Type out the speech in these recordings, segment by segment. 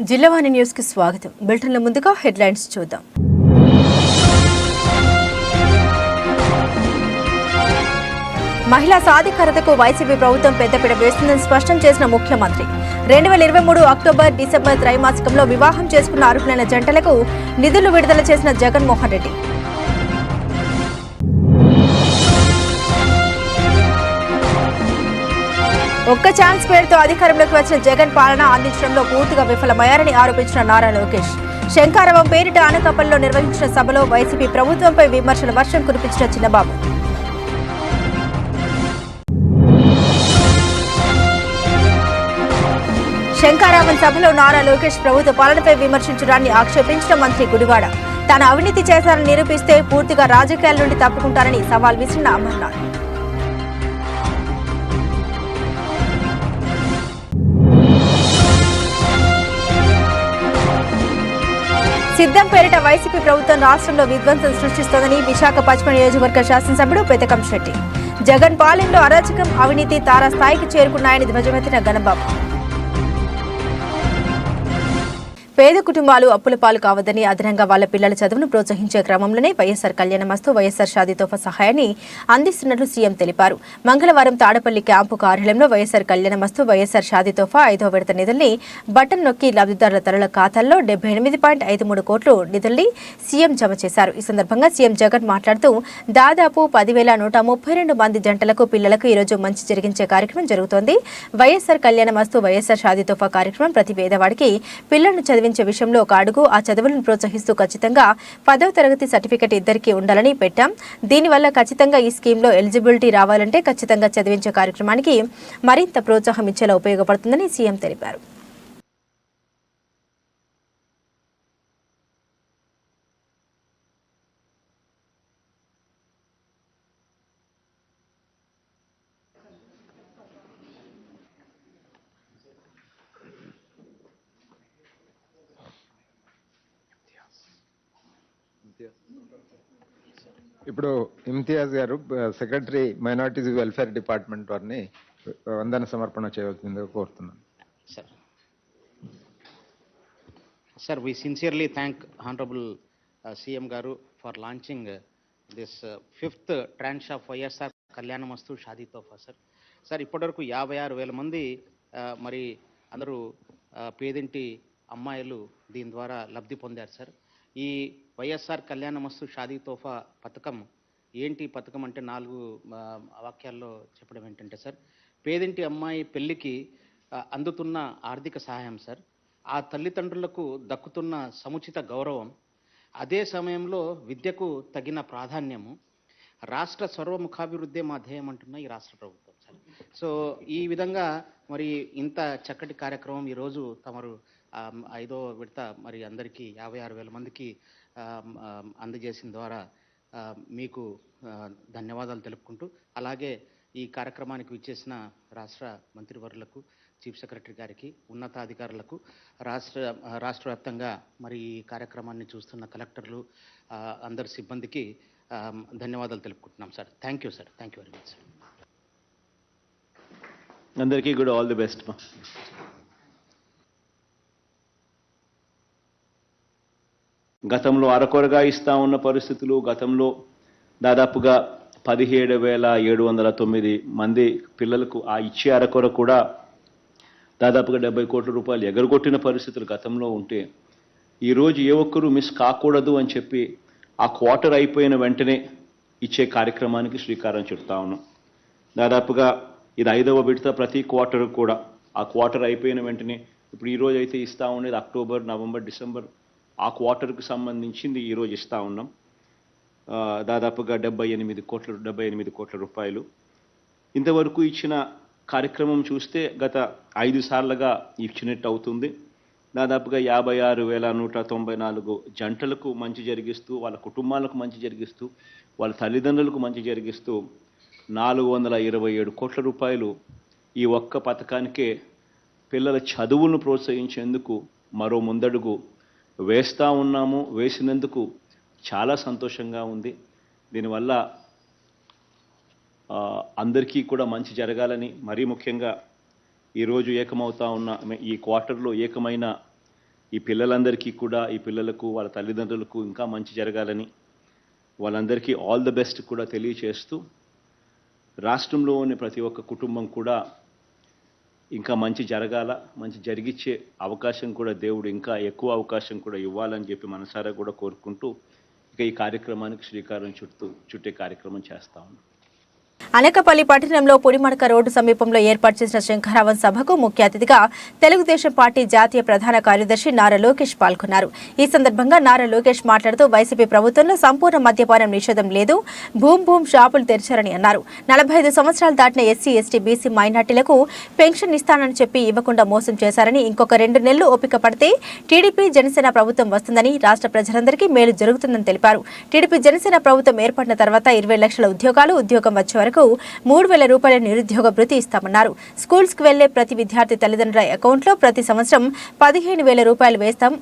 Jillavani news కి స్వాగతం. బులెటిన్ల ముందుగా హెడ్లైన్స్ చూద్దాం. మహిళా సాధికారతకు వైసీపీ ప్రభుత్వం పెద్దపీట వేస్తుందని స్పష్టం చేసిన ముఖ్యమంత్రి. 2023 అక్టోబర్ డిసెంబర్ త్రైమాసికంలో వివాహం చేసుకున్న అర్హులైన జంటలకు నిధులు విడుదల చేసిన జగన్మోహన్ రెడ్డి. ఒక్క ఛాన్స్ పేరుతో అధికారంలోకి వచ్చిన జగన్ పాలన అందించడంలో పూర్తిగా విఫలమయ్యారని ఆరోపించిన నారా లోకేష్. శంకారవం పేరిట అనకాపల్లిలో నిర్వహించిన సభలో వైసీపీ ప్రభుత్వంపై విమర్శల వర్షం కురిపించిన చిన్నబాబు. శంకారావం సభలో నారా లోకేష్ ప్రభుత్వ పాలనపై విమర్శించడాన్ని ఆక్షేపించిన మంత్రి గుడివాడ. తాను అవినీతి చేశారని నిరూపిస్తే పూర్తిగా రాజకీయాల నుండి తప్పుకుంటారని సవాల్ విసిరిన అమర్నాథ్. సిద్ధం పేరిట వైసీపీ ప్రభుత్వం రాష్ట్రంలో విధ్వంసం సృష్టిస్తోందని విశాఖ పశ్చిమ నియోజకవర్గ శాసనసభ్యుడు పెద్దకం శెట్టి. జగన్ పాలనలో అరాచకం, అవినీతి తారాస్థాయికి చేరుకున్నాయని ధ్వజమెత్తిన గణబాబు. పేద కుటుంబాలు అప్పుల పాలు కావద్దని, అదనంగా వాళ్ల పిల్లల చదువును ప్రోత్సహించే క్రమంలోనే వైఎస్ఆర్ కళ్యాణమస్తు, వైఎస్ఆర్ షాదీ తోఫా సహాయాన్ని అందిస్తున్నట్లు సీఎం తెలిపారు. మంగళవారం తాడపల్లి క్యాంపు కార్యాలయంలో వైఎస్ఆర్ కళ్యాణమస్తు, వైఎస్ఆర్ షాదీ తోఫా 5వ విడత నిధుల్ని బటన్ నొక్కి లబ్ధిదారుల తరల ఖాతాల్లో 78.53 కోట్లు నిధుల్ని సీఎం జమ చేశారు. ఈ సందర్భంగా సీఎం జగన్ మాట్లాడుతూ దాదాపు 10,132 మంది జంటలకు పిల్లలకు ఈరోజు మంచి జరిగించే కార్యక్రమం జరుగుతోంది. వైఎస్ఆర్ కళ్యాణమస్తు, వైఎస్ఆర్ షాదీ తోఫా కార్యక్రమం ప్రతి పేదవాడికి పిల్లలను చదివించే విషయంలో ఒక అడుగు. ఆ చదువులను ప్రోత్సహిస్తూ ఖచ్చితంగా 10వ తరగతి సర్టిఫికెట్ ఇద్దరికి ఉండాలని పెట్టాం. దీనివల్ల ఖచ్చితంగా ఈ స్కీమ్లో ఎలిజిబిలిటీ రావాలంటే ఖచ్చితంగా చదివించే కార్యక్రమానికి మరింత ప్రోత్సాహం ఇచ్చేలా ఉపయోగపడుతుందని సీఎం తెలిపారు. ఇప్పుడు ఇమ్తియాజ్ గారు సెక్రటరీ మైనారిటీస్ వెల్ఫేర్ డిపార్ట్మెంట్ వారిని వందన సమర్పణ చేయవలసిందిగా కోరుతున్నాను. Sir, we sincerely thank Honorable CM Garu for launching this 5th tranche of YSR Kalyanamastu Shadi Tofa, sir. Sir, ఇప్పటివరకు 56,000 మంది మరి అందరూ పేదింటి అమ్మాయిలు దీని ద్వారా లబ్ధి పొందారు సార్. ఈ వైఎస్ఆర్ కళ్యాణమస్తు షాదీ తోఫా పథకం ఏంటి? పథకం అంటే 4 వాక్యాల్లో చెప్పడం ఏంటంటే సార్, పేదింటి అమ్మాయి పెళ్లికి అందుతున్న ఆర్థిక సహాయం సార్, ఆ తల్లిదండ్రులకు దక్కుతున్న సముచిత గౌరవం, అదే సమయంలో విద్యకు తగిన ప్రాధాన్యము, రాష్ట్ర సర్వముఖాభివృద్ధి మా ధ్యేయం అంటున్న ఈ రాష్ట్ర ప్రభుత్వం సార్. సో ఈ విధంగా మరి ఇంత చక్కటి కార్యక్రమం ఈరోజు తమరు 5వ విడత మరి అందరికీ 56,000 మందికి అందజేసిన ద్వారా మీకు ధన్యవాదాలు తెలుపుకుంటూ, అలాగే ఈ కార్యక్రమానికి విచ్చేసిన రాష్ట్ర మంత్రివర్యులకు, చీఫ్ సెక్రటరీ గారికి, ఉన్నతాధికారులకు, రాష్ట్ర వ్యాప్తంగా మరి ఈ కార్యక్రమాన్ని చూస్తున్న కలెక్టర్లు, అందరి సిబ్బందికి ధన్యవాదాలు తెలుపుకుంటున్నాం sir. Thank you sir. Thank you very much sir. అందరికీ కూడా ఆల్ ది బెస్ట్. గతంలో అరకొరగా ఇస్తా ఉన్న పరిస్థితులు, గతంలో దాదాపుగా 17,709 మంది పిల్లలకు ఆ ఇచ్చే అరకొర కూడా దాదాపుగా 70 కోట్ల రూపాయలు ఎగరగొట్టిన పరిస్థితులు గతంలో ఉంటే, ఈరోజు ఏ ఒక్కరూ మిస్ కాకూడదు అని చెప్పి ఆ క్వార్టర్ అయిపోయిన వెంటనే ఇచ్చే కార్యక్రమానికి శ్రీకారం చుడతా ఉన్నాం. దాదాపుగా ఇది 5వ విడత. ప్రతి క్వార్టర్ కూడా ఆ క్వార్టర్ అయిపోయిన వెంటనే, ఇప్పుడు ఈరోజు అయితే ఇస్తూ ఉండేది అక్టోబర్, నవంబర్, డిసెంబర్, ఆ క్వార్టర్కి సంబంధించింది ఈరోజు ఇస్తూ ఉన్నాం. దాదాపుగా 78 కోట్ల రూపాయలు. ఇంతవరకు ఇచ్చిన కార్యక్రమం చూస్తే గత 5 సార్లుగా ఇచ్చినట్టు అవుతుంది. దాదాపుగా 56,194 జంటలకు మంచి జరిగిస్తూ, వాళ్ళ కుటుంబాలకు మంచి జరిగిస్తూ, వాళ్ళ తల్లిదండ్రులకు మంచి జరిగిస్తూ 427 కోట్ల రూపాయలు ఈ ఒక్క పథకానికే పిల్లల చదువులను ప్రోత్సహించేందుకు మరో ముందడుగు వేస్తూ ఉన్నాము. వేసినందుకు చాలా సంతోషంగా ఉంది. దీనివల్ల అందరికీ కూడా మంచి జరగాలని, మరీ ముఖ్యంగా ఈరోజు ఏకమవుతా ఉన్న ఈ క్వార్టర్లో ఏకమైన ఈ పిల్లలందరికీ కూడా, ఈ పిల్లలకు వాళ్ళ తల్లిదండ్రులకు ఇంకా మంచి జరగాలని వాళ్ళందరికీ ఆల్ ది బెస్ట్ కూడా తెలియచేస్తూ, రాష్ట్రంలోని ప్రతి ఒక్క కుటుంబం కూడా ఇంకా మంచి జరగాల, మంచి జరిగిచ్చే అవకాశం కూడా దేవుడు ఇంకా ఎక్కువ అవకాశం కూడా ఇవ్వాలని చెప్పి మనసారా కూడా కోరుకుంటూ ఇక ఈ కార్యక్రమానికి శ్రీకారం చుట్టే కార్యక్రమం చేస్తా ఉన్నాం. అనకపల్లి పట్టణంలో పుడిమడక రోడ్డు సమీపంలో ఏర్పాటు చేసిన శంఖారావం సభకు ముఖ్య అతిథిగా తెలుగుదేశం పార్టీ జాతీయ ప్రధాన కార్యదర్శి నారా లోకేష్ పాల్గొన్నారు. ఈ సందర్భంగా నారా లోకేష్ మాట్లాడుతూ వైసీపీ ప్రభుత్వంలో సంపూర్ణ మద్యపానం నిషేధం లేదు, భూమ్ షాపులు తెరిచారని అన్నారు. 45 సంవత్సరాలు దాటిన ఎస్సీ, ఎస్టీ, బీసీ మైనార్టీలకు పెన్షన్ ఇస్తానని చెప్పి ఇవ్వకుండా మోసం చేశారని, ఇంకొక 2 నెలలు ఓపిక పడితే టీడీపీ జనసేన ప్రభుత్వం వస్తుందని, రాష్ట్ర ప్రజలందరికీ మేలు జరుగుతుందని తెలిపారు. టీడీపీ జనసేన ప్రభుత్వం ఏర్పడిన తర్వాత 20 లక్షల ఉద్యోగాలు, ఉద్యోగం వచ్చే వరకు 3,000 రూపాయల నిరుద్యోగ భృతి ఇస్తామన్నారు. స్కూల్స్ కు వెళ్లే ప్రతి విద్యార్థి తల్లిదండ్రుల అకౌంట్లో ప్రతి సంవత్సరం 15,000 రూపాయలు వేస్తాం.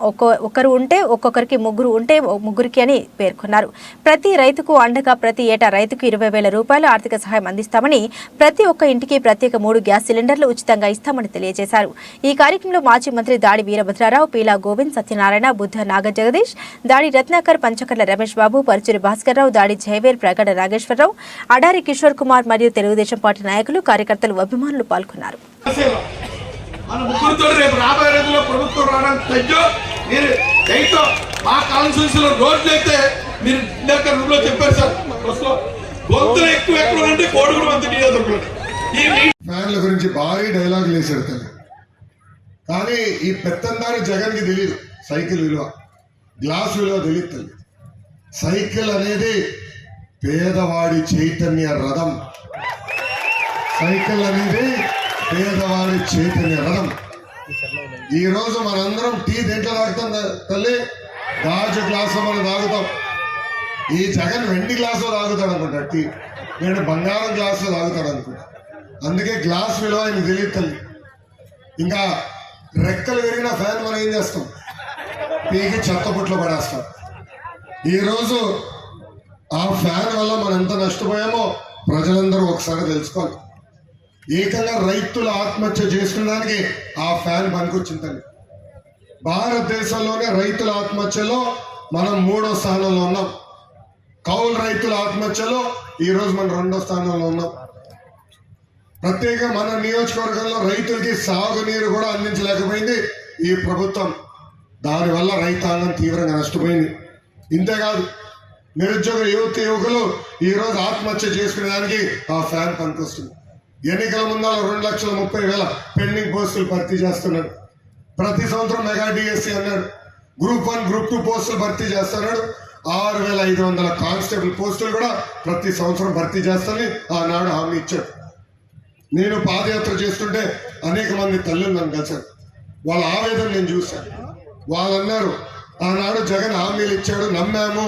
ఒకరు ఉంటే ఒక్కొక్కరికి, ముగ్గురు ఉంటే ముగ్గురికి అని పేర్కొన్నారు. ప్రతి రైతుకు అండగా ప్రతి ఏటా రైతుకు 20,000 రూపాయలు ఆర్థిక సహాయం అందిస్తామని, ప్రతి ఒక్క ఇంటికి ప్రత్యేక 3 గ్యాస్ సిలిండర్లు ఉచితంగా ఇస్తామని తెలియజేశారు. ఈ కార్యక్రమంలో మాజీ మంత్రి దాడి వీరభద్రారావు, పీలా గోవింద్, సత్యనారాయణ, బుద్ధ నాగజగదీష్, దాడి రత్నాకర్, పంచకర్ల రమేష్ బాబు, పరుచూరి భాస్కర్రావు, దాడి జయవేల్, ప్రగడ నాగేశ్వరరావు, అడారి కిషోర్ కుమార్ మరియు తెలుగుదేశం పార్టీ నాయకులు, కార్యకర్తలు, అభిమానులు పాల్గొన్నారు. మన ముగ్గురితో రేపు రాబోయే రోజుల్లో ప్రభుత్వం రావడానికి తగ్గో మీరు దయతో మా కాన్స్టిట్యూన్సీలో రోడ్లు అయితే మీరు ఇందాక రూమ్లో చెప్పారు సార్, గొంతులు ఎక్కువ ఎక్కడ అంటే కోడుగురు మంది నియోజకవర్గం ఫ్యాన్ల గురించి భారీ డైలాగులు వేసాడు తల్లి. కానీ ఈ పెత్తందారి జగన్కి తెలియదు సైకిల్ విలువ, గ్లాస్ విలువ తెలియదు తల్లి. సైకిల్ అనేది పేదవాడి చైతన్య రథం. సైకిల్ అనేది పేదవాడి చైతన్య రథం. ఈ రోజు మనందరం టీ దేంట్లో తాగుతాం తల్లి? గాజు గ్లాసులో మనం తాగుతాం. ఈ జగన్ వెండి గ్లాసులో తాగుతాడు అనుకుంటా టీ, నేను బంగారం గ్లాసులో తాగుతాడు అనుకుంటా. అందుకే గ్లాస్ విలువ ఆయనకు తెలియదు తల్లి. ఇంకా రెక్కలు విరిగిన ఫ్యాన్ మనం ఏం చేస్తాం? పీకి చెత్తపుట్లో పడేస్తాం. ఈరోజు ఆ ఫ్యాన్ వల్ల మనం ఎంత నష్టపోయామో ప్రజలందరూ ఒకసారి తెలుసుకోవాలి. ఏకంగా రైతులు ఆత్మహత్య చేసుకునేదానికి ఆ ఫ్యాన్ పనికొచ్చిందండి. భారతదేశంలోనే రైతుల ఆత్మహత్యలో మనం 3వ స్థానంలో ఉన్నాం. కౌలు రైతుల ఆత్మహత్యలో ఈరోజు మనం 2వ స్థానంలో ఉన్నాం. ప్రత్యేక మన నియోజకవర్గంలో రైతులకి సాగునీరు కూడా అందించలేకపోయింది ఈ ప్రభుత్వం. దానివల్ల రైతాంగం తీవ్రంగా నష్టపోయింది. ఇంతేకాదు, నిరుద్యోగ యువకులు ఈరోజు ఆత్మహత్య చేసుకునేదానికి ఆ ఫ్యాన్ పనికొస్తుంది. ఎన్నికల ముందాల 2,30,000 పెండింగ్ పోస్టులు భర్తీ చేస్తున్నాడు. ప్రతి సంవత్సరం మెగా డిఎస్సి అన్నాడు. గ్రూప్ 1, గ్రూప్ 2 పోస్టులు భర్తీ చేస్తున్నాడు. 6,500 కానిస్టేబుల్ పోస్టులు కూడా ప్రతి సంవత్సరం భర్తీ చేస్తానని ఆనాడు హామీ ఇచ్చాడు. నేను పాదయాత్ర చేస్తుంటే అనేక మంది తల్లులు నన్ను కలిశారు. వాళ్ళ ఆవేదన నేను చూశాను. వాళ్ళు అన్నారు, ఆనాడు జగన్ హామీలు ఇచ్చాడు, నమ్మాము,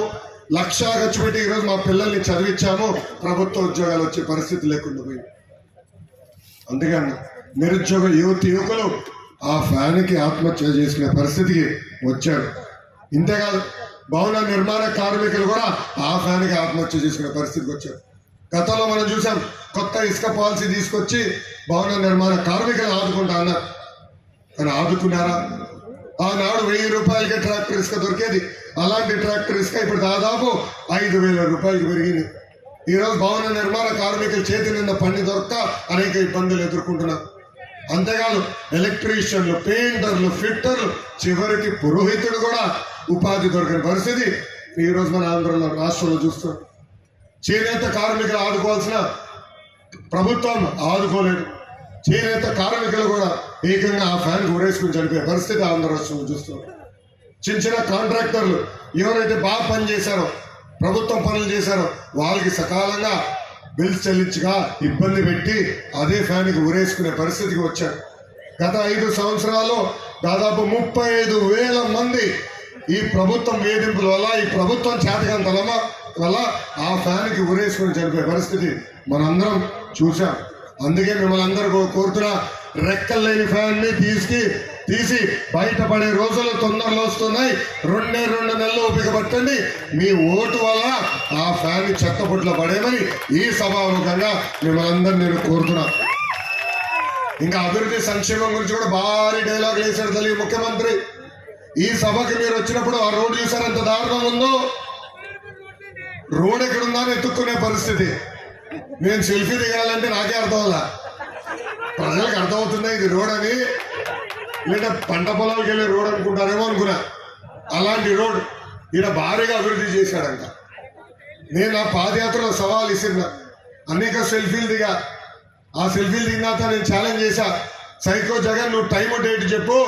1,00,000 ఖర్చు పెట్టి ఈరోజు మా పిల్లల్ని చదివించాము, ప్రభుత్వ ఉద్యోగాలు వచ్చే పరిస్థితి లేకుండా పోయింది. అందుకని నిరుద్యోగ యువకులు ఆ ఫ్యాన్కి ఆత్మహత్య చేసుకునే పరిస్థితికి వచ్చారు. ఇంతేకాదు, భవన నిర్మాణ కార్మికులు కూడా ఆ ఫ్యాన్కి ఆత్మహత్య చేసుకునే పరిస్థితికి వచ్చారు. గతంలో మనం చూసాం, కొత్త ఇసుక పాలసీ తీసుకొచ్చి భవన నిర్మాణ కార్మికులు ఆదుకుంటా అన్నారు. కానీ ఆదుకున్నారా? ఆనాడు 1,000 రూపాయలకే ట్రాక్టర్ ఇసుక దొరికేది. అలాంటి ట్రాక్టర్ ఇసుక ఇప్పుడు దాదాపు 5,000 రూపాయలకి పెరిగింది. ఈరోజు భవన నిర్మాణ కార్మికుల చేతి నిండా పని దొరక్క అనేక ఇబ్బందులు ఎదుర్కొంటున్నారు. అంతేకాదు, ఎలక్ట్రీషియన్లు, పెయింటర్లు, ఫిట్టర్లు, చివరికి పురోహితుడు కూడా ఉపాధి దొరికిన పరిస్థితి ఈరోజు మన ఆంధ్రలో రాష్ట్రంలో చూస్తున్నాం. చేనేత కార్మికులు ఆదుకోవాల్సిన ప్రభుత్వం ఆదుకోలేదు. చేనేత కార్మికులు కూడా ఏకంగా ఆ ఫ్యాన్ ఊరేసుకుని చనిపోయే పరిస్థితి ఆంధ్ర రాష్ట్రంలో చూస్తున్నాం. చిన్న చిన్న కాంట్రాక్టర్లు ఎవరైతే బాగా పని చేశారో, ప్రభుత్వం పనులు చేశారో, వాళ్ళకి సకాలంగా బిల్స్ చెల్లించగా ఇబ్బంది పెట్టి అదే ఫ్యాన్కి ఊరేసుకునే పరిస్థితికి వచ్చారు. గత 5 సంవత్సరాల్లో దాదాపు 35,000 మంది ఈ ప్రభుత్వం వేధింపుల వల్ల, ఈ ప్రభుత్వం చేతకంతల వల్ల ఆ ఫ్యాన్కి ఊరేసుకుని చనిపోయే పరిస్థితి మనందరం చూసాం. అందుకే మిమ్మల్ని అందరూ కోరుతున్నా, రెక్కలు లేని ఫ్యాన్ని తీసి బయటపడే రోజులు తొందరలో వస్తున్నాయి. 2 నెలలు ఓపిక పట్టండి. మీ ఓటు వల్ల ఆ ఫ్యాన్ చెత్తపుట్లో పడేమని ఈ సభాముఖంగా మిమ్మల్ని అందరూ నేను కోరుతున్నా. ఇంకా అభివృద్ధి సంక్షేమం గురించి కూడా భారీ డైలాగులు వేశాడు తల్లి ముఖ్యమంత్రి. ఈ సభకి మీరు వచ్చినప్పుడు ఆ రోడ్డు చూసారు ఎంత దారుణంగా ఉందో. రోడ్ ఎక్కడుందా అని ఎత్తుక్కునే పరిస్థితి. నేను సెల్ఫీ దిగాలంటే నాకే అర్థం అవ్వాల, ప్రజలకు అర్థమవుతుందా ఇది రోడ్ అని, లేదా పంట పొలాలకు వెళ్ళే రోడ్ అనుకుంటారేమో అనుకున్నా. అలాంటి రోడ్ ఈయన భారీగా అభివృద్ధి చేశాడంట. నేను నా పాదయాత్రలో సవాల్ ఇస్తున్నా, అనేక సెల్ఫీలు దిగా. ఆ సెల్ఫీలు దిగినాక నేను ఛాలెంజ్ చేశా, సైకో జగన్ నువ్వు టైం డేట్ చెప్పు,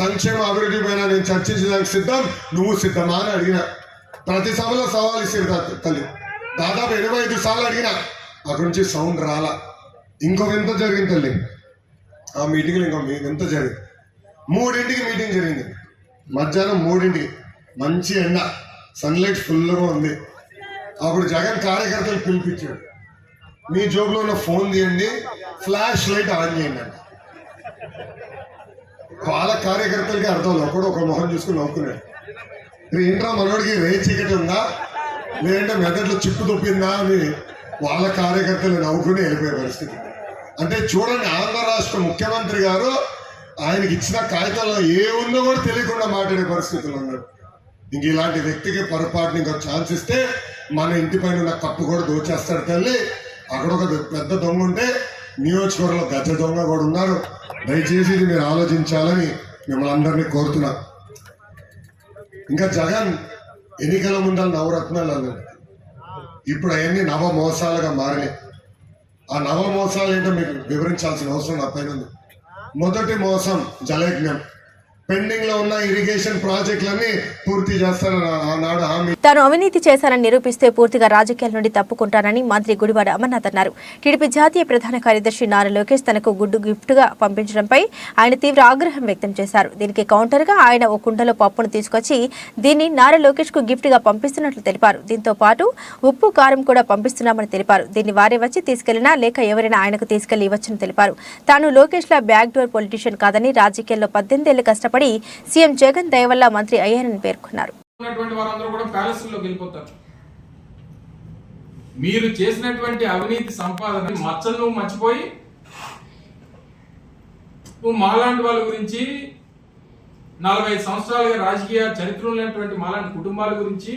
సంక్షేమ అభివృద్ధి పైన నేను చర్చించడానికి సిద్ధం, నువ్వు సిద్ధమా అని అడిగిన. ప్రతి సభలో సవాల్ ఇస్తారు తల్లి. దాదాపు 85 సార్లు అడిగిన, అక్కడి నుంచి సౌండ్ రాలా. ఇంకో వింత జరిగింది తల్లి, ఆ మీటింగ్లో ఇంకో వింత జరిగింది. 3ంటికి మీటింగ్ జరిగింది, మధ్యాహ్నం 3ంటికి మంచి ఎండ, సన్లైట్ ఫుల్గా ఉంది. అప్పుడు జగన్ కార్యకర్తలు పిలిపించాడు, మీ జోబులో ఉన్న ఫోన్ తీయండి, ఫ్లాష్ లైట్ ఆన్ చేయండి అంట. వాళ్ళ కార్యకర్తలకి అర్థం, ఒకడు ఒక మొహం చూసుకుని నవ్వుకున్నాడు. ఏంట్రా మనోడికి రే చీకటి ఉందా, లేదంటే మెదట్లో చిప్పు తొప్పిందా అని వాళ్ళ కార్యకర్తలు నవ్వుకుని వెళ్ళిపోయే పరిస్థితి. అంటే చూడండి, ఆంధ్ర రాష్ట్ర ముఖ్యమంత్రి గారు ఆయనకి ఇచ్చిన కాగితాల్లో ఏ ఉందో కూడా తెలియకుండా మాట్లాడే పరిస్థితులు ఉన్నాడు. ఇంక ఇలాంటి వ్యక్తికి పొరపాటుని ఇంకో ఛాన్స్ ఇస్తే మన ఇంటి పైన ఉన్న కప్పు కూడా దోచేస్తాడు తల్లి. అక్కడ ఒక పెద్ద దొంగ ఉంటే నియోజకవర్గంలో గజ దొంగ కూడా ఉన్నారు. దయచేసి ఇది మీరు ఆలోచించాలని మిమ్మల్ని అందరినీ కోరుతున్నా. ఇంకా జగన్ ఎన్నికల ముందర నవరత్నాలు అన్నాడు, ఇప్పుడు అవన్నీ నవ మోసాలుగా మారినాయి. ఆ నవ మోసాలు ఏంటో మీకు వివరించాల్సిన అవసరం నా పైన ఉంది. మొదటి మోసం జలయజ్ఞం. పెండింగ్ లో ఉన్న ఇరిగేషన్ ప్రాజెక్టులన్నీ పూర్తి చేస్తారని ఆనాడు హామీ. తాను అవినీతి చేశారని నిరూపిస్తే పూర్తిగా రాజకీయాల నుండి తప్పుకుంటానని మంత్రి గుడివాడ అమర్నాథ్ అన్నారు. టీడీపీ జాతీయ ప్రధాన కార్యదర్శి నారా లోకేష్ తనకు గుడ్డు గిఫ్ట్ గా పంపించడంపై ఆయన తీవ్ర ఆగ్రహం వ్యక్తం చేశారు. దీనికి కౌంటర్ గా ఆయన ఓ కుండలో పప్పును తీసుకొచ్చి దీన్ని నారా లోకేష్ కు గిఫ్ట్ గా పంపిస్తున్నట్లు తెలిపారు. దీంతో పాటు ఉప్పు కారం కూడా పంపిస్తున్నామని తెలిపారు. దీన్ని వారే వచ్చి తీసుకెళ్లినా లేక ఎవరైనా ఆయనకు తీసుకెళ్లి ఇవ్వచ్చని తెలిపారు. తాను లోకేష్ లా బ్యాక్ డోర్ పొలిటీషియన్ కాదని, రాజకీయాల్లో 18 ఏళ్లు కష్టపడి సీఎం జగన్ దయ వల్ల మంత్రి అయ్యారని పేర్కొన్నారు. వారందరూ కూడా ప్యాలెస్లోకి వెళ్ళిపోతారు. మీరు చేసినటువంటి అవినీతి సంపాదన మచ్చను మర్చిపోయి నువ్వు మాలాంటి వాళ్ళ గురించి, 45 సంవత్సరాలుగా రాజకీయ చరిత్ర ఉన్నటువంటి మాలాంటి కుటుంబాల గురించి,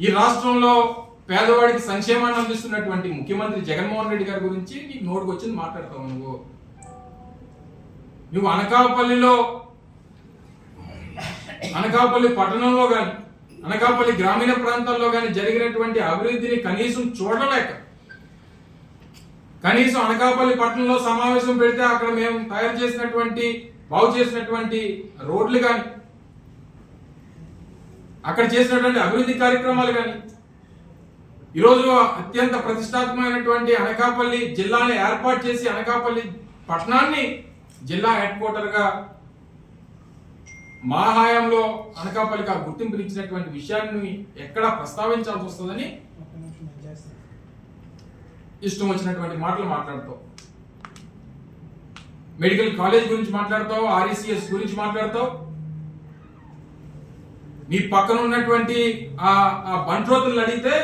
ఈ రాష్ట్రంలో పేదవాడికి సంక్షేమాన్ని అందిస్తున్నటువంటి ముఖ్యమంత్రి జగన్మోహన్ రెడ్డి గారి గురించి నీకు నోటుకు వచ్చింది మాట్లాడతావు. నువ్వు అనకాపల్లి పట్టణంలో కానీ, అనకాపల్లి గ్రామీణ ప్రాంతాల్లో కానీ జరిగినటువంటి అభివృద్ధిని కనీసం చూడలేక, కనీసం అనకాపల్లి పట్టణంలో సమావేశం పెడితే అక్కడ మేము తయారు చేసినటువంటి, బాగు చేసినటువంటి రోడ్లు కానీ, అక్కడ చేసినటువంటి అభివృద్ధి కార్యక్రమాలు కానీ, ఈరోజు అత్యంత ప్రతిష్టాత్మకమైనటువంటి అనకాపల్లి జిల్లాని ఏర్పాటు చేసి అనకాపల్లి పట్టణాన్ని జిల్లా హెడ్ క్వార్టర్ గా మా హయాంలో అనకాపల్లికి ఆ గుర్తింపునిచ్చినటువంటి విషయాన్ని ఎక్కడా ప్రస్తావించాల్సి వస్తుందని ఇష్టం వచ్చినటువంటి మాటలు మాట్లాడతావు. మెడికల్ కాలేజ్ గురించి మాట్లాడతావు, RECS గురించి మాట్లాడతావు. నీ పక్కన ఉన్నటువంటి ఆ బంట్రోతులు అడిగితే,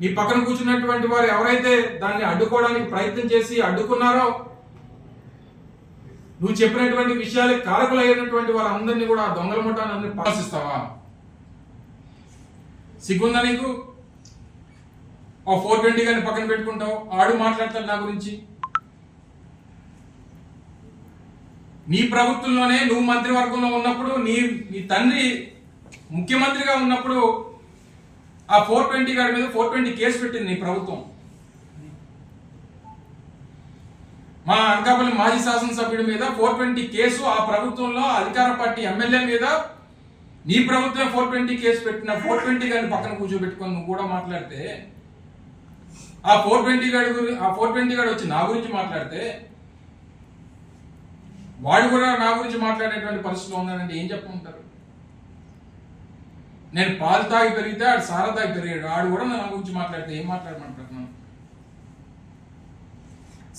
నీ పక్కన కూర్చున్నటువంటి వారు ఎవరైతే దాన్ని అడ్డుకోవడానికి ప్రయత్నం చేసి అడ్డుకున్నారో, నువ్వు చెప్పినటువంటి విషయాలకు కారకులైనటువంటి వాళ్ళందరినీ కూడా దొంగల ముఠాన్ని అందరినీ పాసిస్తావా? సిగ్గుందా నీకు? ఆ 420 గారిని పక్కన పెట్టుకుంటావు, ఆడు మాట్లాడతాడు నా గురించి. నీ ప్రభుత్వంలోనే నువ్వు మంత్రివర్గంలో ఉన్నప్పుడు, నీ తండ్రి ముఖ్యమంత్రిగా ఉన్నప్పుడు ఆ 420 గారి మీద 420 కేసు పెట్టింది నీ ప్రభుత్వం. మా అనకాపల్లి మాజీ శాసనసభ్యుడి మీద 420 కేసు ఆ ప్రభుత్వంలో అధికార పార్టీ ఎమ్మెల్యే మీద నీ ప్రభుత్వం 420 కేసు పెట్టిన 420 గారిని పక్కన కూర్చోబెట్టుకొని నువ్వు కూడా మాట్లాడితే, ఆ 420 గారు వచ్చి నా గురించి మాట్లాడితే, వాడు కూడా నా గురించి మాట్లాడేటువంటి పరిస్థితిలో ఉన్నాడంటే ఏం చెప్పమంటారు? నేను పాలు తాగి పెరిగితే ఆడు సారా తాగి పెరిగాడు, ఆడు కూడా నా గురించి మాట్లాడితే ఏం మాట్లాడమంటారు?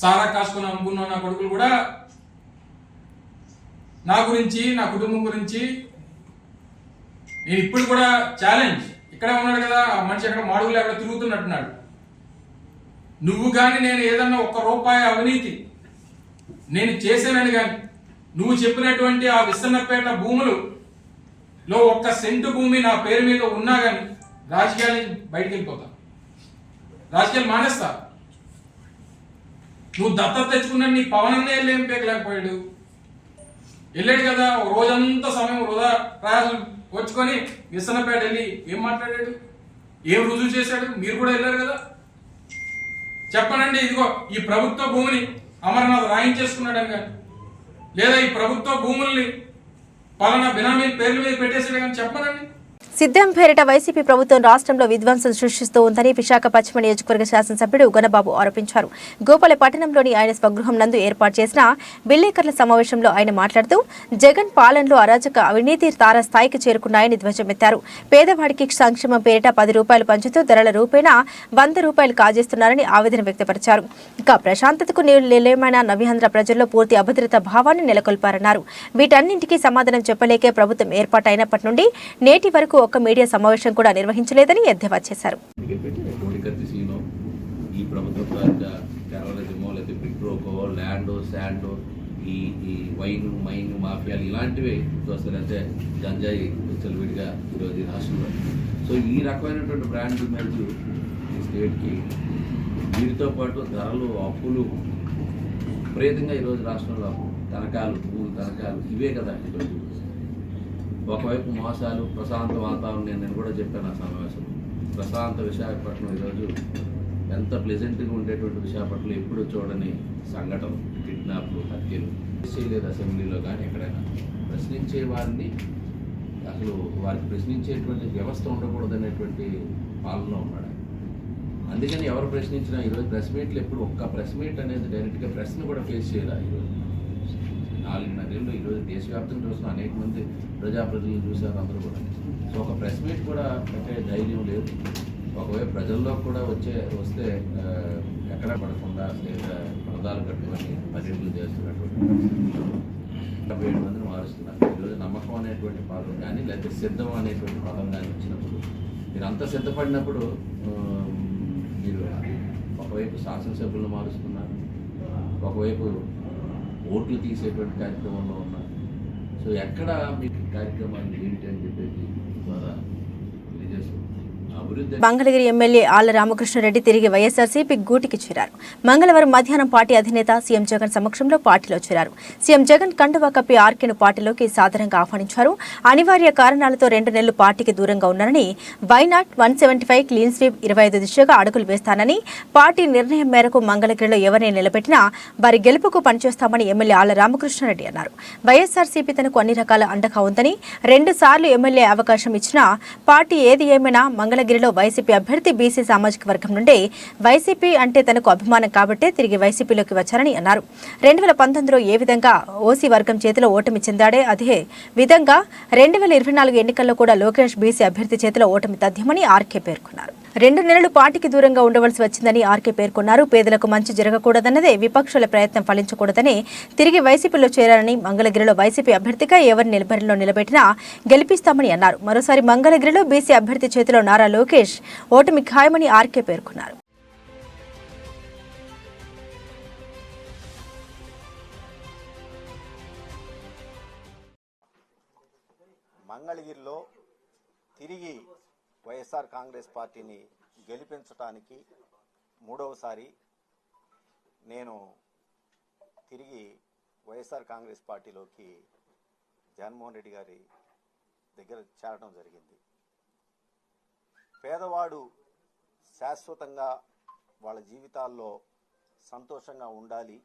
సారా కాసుకొని అమ్ముకున్న నా కొడుకులు కూడా నా గురించి, నా కుటుంబం గురించి, నేను ఇప్పుడు కూడా ఛాలెంజ్, ఇక్కడే ఉన్నాడు కదా ఆ మనిషి, అక్కడ మాడుగులు ఎక్కడ తిరుగుతున్నట్టున్నాడు. నువ్వు కానీ నేను ఏదన్నా 1 రూపాయి అవినీతి నేను చేశానని కానీ నువ్వు చెప్పినటువంటి ఆ విస్తన్నపేట భూములు లో 1 సెంటు భూమి నా పేరు మీద ఉన్నా కానీ రాజకీయాలు బయటికి వెళ్ళిపోతా, రాజకీయాలు మానేస్తా. నువ్వు దత్తత తెచ్చుకున్నా నీ పవనన్నే వెళ్ళి ఏం పేకలేకపోయాడు, వెళ్ళాడు కదా. ఒక రోజంతా సమయం వృధా ప్రయాసం వచ్చుకొని విస్తన్నపేట వెళ్ళి ఏం మాట్లాడాడు, ఏం రుజువు చేశాడు? మీరు కూడా వెళ్ళారు కదా. చెప్పనండి, ఇదిగో ఈ ప్రభుత్వ భూమిని అమర్నాథ్ రాయించేసుకున్నాడని కానీ, లేదా ఈ ప్రభుత్వ భూముల్ని పలానా బినామీ పేర్ల మీద పెట్టేసాడు కానీ చెప్పనండి. సిద్ధం పేరిట వైసీపీ ప్రభుత్వం రాష్ట్రంలో విధ్వంసం సృష్టిస్తూ ఉందని విశాఖ పశ్చిమ నియోజకవర్గ శాసనసభ్యుడు గణబాబు ఆరోపించారు. గోపాల పట్టణంలోని ఆయన స్వగృహం నందు ఏర్పాటు చేసిన విలేకరుల సమావేశంలో ఆయన మాట్లాడుతూ జగన్ పాలనలో అరాచక అవినీతి తారస్థాయికి చేరుకున్నాయని ధ్వజమెత్తారు. పేదవాడికి సంక్షేమం పేరిట 10 రూపాయలు పంచుతూ ధరల రూపేణా 100 రూపాయలు కాజేస్తున్నారని ఆవేదన వ్యక్తపరిచారు. ఇంకా ప్రశాంతతకు నిలయమైన నవ్యాంధ్ర ప్రజల్లో పూర్తి అభద్రతా భావాన్ని నెలకొల్పారన్నారు. వీటన్నింటికీ సమాధానం చెప్పలేకే ప్రభుత్వం ఏర్పాటైనప్పటి నుండి నేటి వరకు ఒక్క మీడియా సమావేశం కూడా నిర్వహించలేదని ఎద్దేవా చేశారు. ఈ ప్రభుత్వ టెర్రరిజమో లేదా బ్రిక్రోకో ల్యాండ్ శాండ్ ఈ వైన్ మైన్ మాఫియాలు ఇలాంటివి వస్తాయంటే గంజాయి విచ్చలవిడిగా ఈరోజు ఈ రాష్ట్రంలో. సో ఈ రకమైనటువంటి బ్రాండ్ ఇమేజ్ ఈ స్టేట్కి, వీటితో పాటు ధరలు, అప్పులు విపరీతంగా ఈరోజు రాష్ట్రంలో తనఖాలు, భూములు తనఖాలు ఇవే కదా ఈరోజు. ఒకవైపు మోసాలు, ప్రశాంత వాతావరణం. నేను కూడా చెప్పాను ఆ సమావేశంలో, ప్రశాంత విశాఖపట్నం ఈరోజు ఎంత ప్లెజెంట్గా ఉండేటువంటి విశాఖపట్నంలో ఎప్పుడు చూడని సంఘటన, కిడ్నాప్లు, హత్యలు చేయలేదు. అసెంబ్లీలో కానీ ఎక్కడైనా ప్రశ్నించే వారిని, అసలు వారికి ప్రశ్నించేటువంటి వ్యవస్థ ఉండకూడదనేటువంటి పాలనలో ఉన్నాడు. అందుకని ఎవరు ప్రశ్నించినా ఈరోజు ప్రెస్ మీట్లు ఎప్పుడు ఒక్క ప్రెస్ మీట్ అనేది డైరెక్ట్గా ప్రెస్ని కూడా ఫేస్ చేయాలి. ఈరోజు 4.5 ఏళ్ళు ఈరోజు దేశవ్యాప్తంగా చూస్తున్న అనేక మంది ప్రజాప్రతినిధులు చూశారు అందరూ కూడా. సో ఒక ప్రెస్ మీట్ కూడా పెట్టే ధైర్యం లేదు. ఒకవైపు ప్రజల్లో కూడా వస్తే ఎక్కడ పడకుండా లేదా పరదాలు కట్టుకొని పర్యటనలు చేస్తున్నటువంటి 77 మందిని మారుస్తున్నారు. ఈరోజు నమ్మకం అనేటువంటి పదం కానీ లేకపోతే సిద్ధం అనేటువంటి పదం కానీ వచ్చినప్పుడు, మీరు అంత సిద్ధపడినప్పుడు మీరు ఒకవైపు శాసనసభ్యులను మారుస్తున్నారు, ఒకవైపు ఓట్లు తీసేటువంటి కార్యక్రమంలో ఉన్నారు. సో ఎక్కడ మీకు కార్యక్రమాలు ఏంటి అని చెప్పేసి ద్వారా తెలియజేస్తున్నారు. మంగళగిరి ఎమ్మెల్యే ఆళ్ల రామకృష్ణారెడ్డి తిరిగి వైఎస్ఆర్సీపీ గూటికి చేరారు. మంగళవారం మధ్యాహ్నం పార్టీ అధినేత సీఎం జగన్ సమక్షంలో పార్టీలో చేరారు. సీఎం జగన్ కండువా కప్పి ఆర్కేను పార్టీలోకి సాదరంగా ఆహ్వానించారు. అనివార్య కారణాలతో 2 నెలలు పార్టీకి దూరంగా ఉన్నానని, వైనాట్ 175 క్లీన్ స్వీప్ 25 దిశగా అడుగులు వేస్తానని, పార్టీ నిర్ణయం మేరకు మంగళగిరిలో ఎవరిని నిలబెట్టినా వారి గెలుపుకు పనిచేస్తామని ఎమ్మెల్యే ఆళ్ల రామకృష్ణారెడ్డి అన్నారు. వైఎస్ఆర్సీపీ తనకు అన్ని రకాల అండగా ఉందని, 2 సార్లు ఎమ్మెల్యే అవకాశం ఇచ్చినా పార్టీ ఏది ఏమైనా మంగళగిరిలో వైసీపీ అభ్యర్థి బీసీ సామాజిక వర్గం నుండే వైసీపీ అంటే తనకు అభిమానం కాబట్టే తిరిగి వైసీపీలోకి వచ్చారని అన్నారు. 2019లో ఏ విధంగా ఓసీ వర్గం చేతిలో ఓటమి చెందాడే అదే విధంగా 2024 ఎన్నికల్లో కూడా లోకేష్ బీసీ అభ్యర్థి చేతిలో ఓటమి తథ్యమని ఆర్కే పేర్కొన్నారు. 2 నెలలు పార్టీకి దూరంగా ఉండవలసి వచ్చిందని ఆర్కే పేర్కొన్నారు. పేదలకు మంచి జరగకూడదన్నదే విపక్షాల ప్రయత్నం ఫలించకూడదని తిరిగి వైసీపీలో చేరారని, మంగళగిరిలో వైసీపీ అభ్యర్థిగా ఎవరిని నిలబెట్టినా గెలిపిస్తామని అన్నారు. మరోసారి మంగళగిరిలో బీసీ అభ్యర్థి చేతిలో నారా లోకేష్ ఓటమి ఖాయమని ఆర్కే పేర్కొన్నారు. మంగళగిరిలో తిరిగి వైఎస్ఆర్ కాంగ్రెస్ పార్టీని గెలిపించడానికి 3వసారి నేను తిరిగి వైఎస్ఆర్ కాంగ్రెస్ పార్టీలోకి జగన్మోహన్ రెడ్డి గారి దగ్గర చేరడం జరిగింది. పేదవాడు శాశ్వతంగా వాళ్ళ జీవితాల్లో సంతోషంగా ఉండాలి,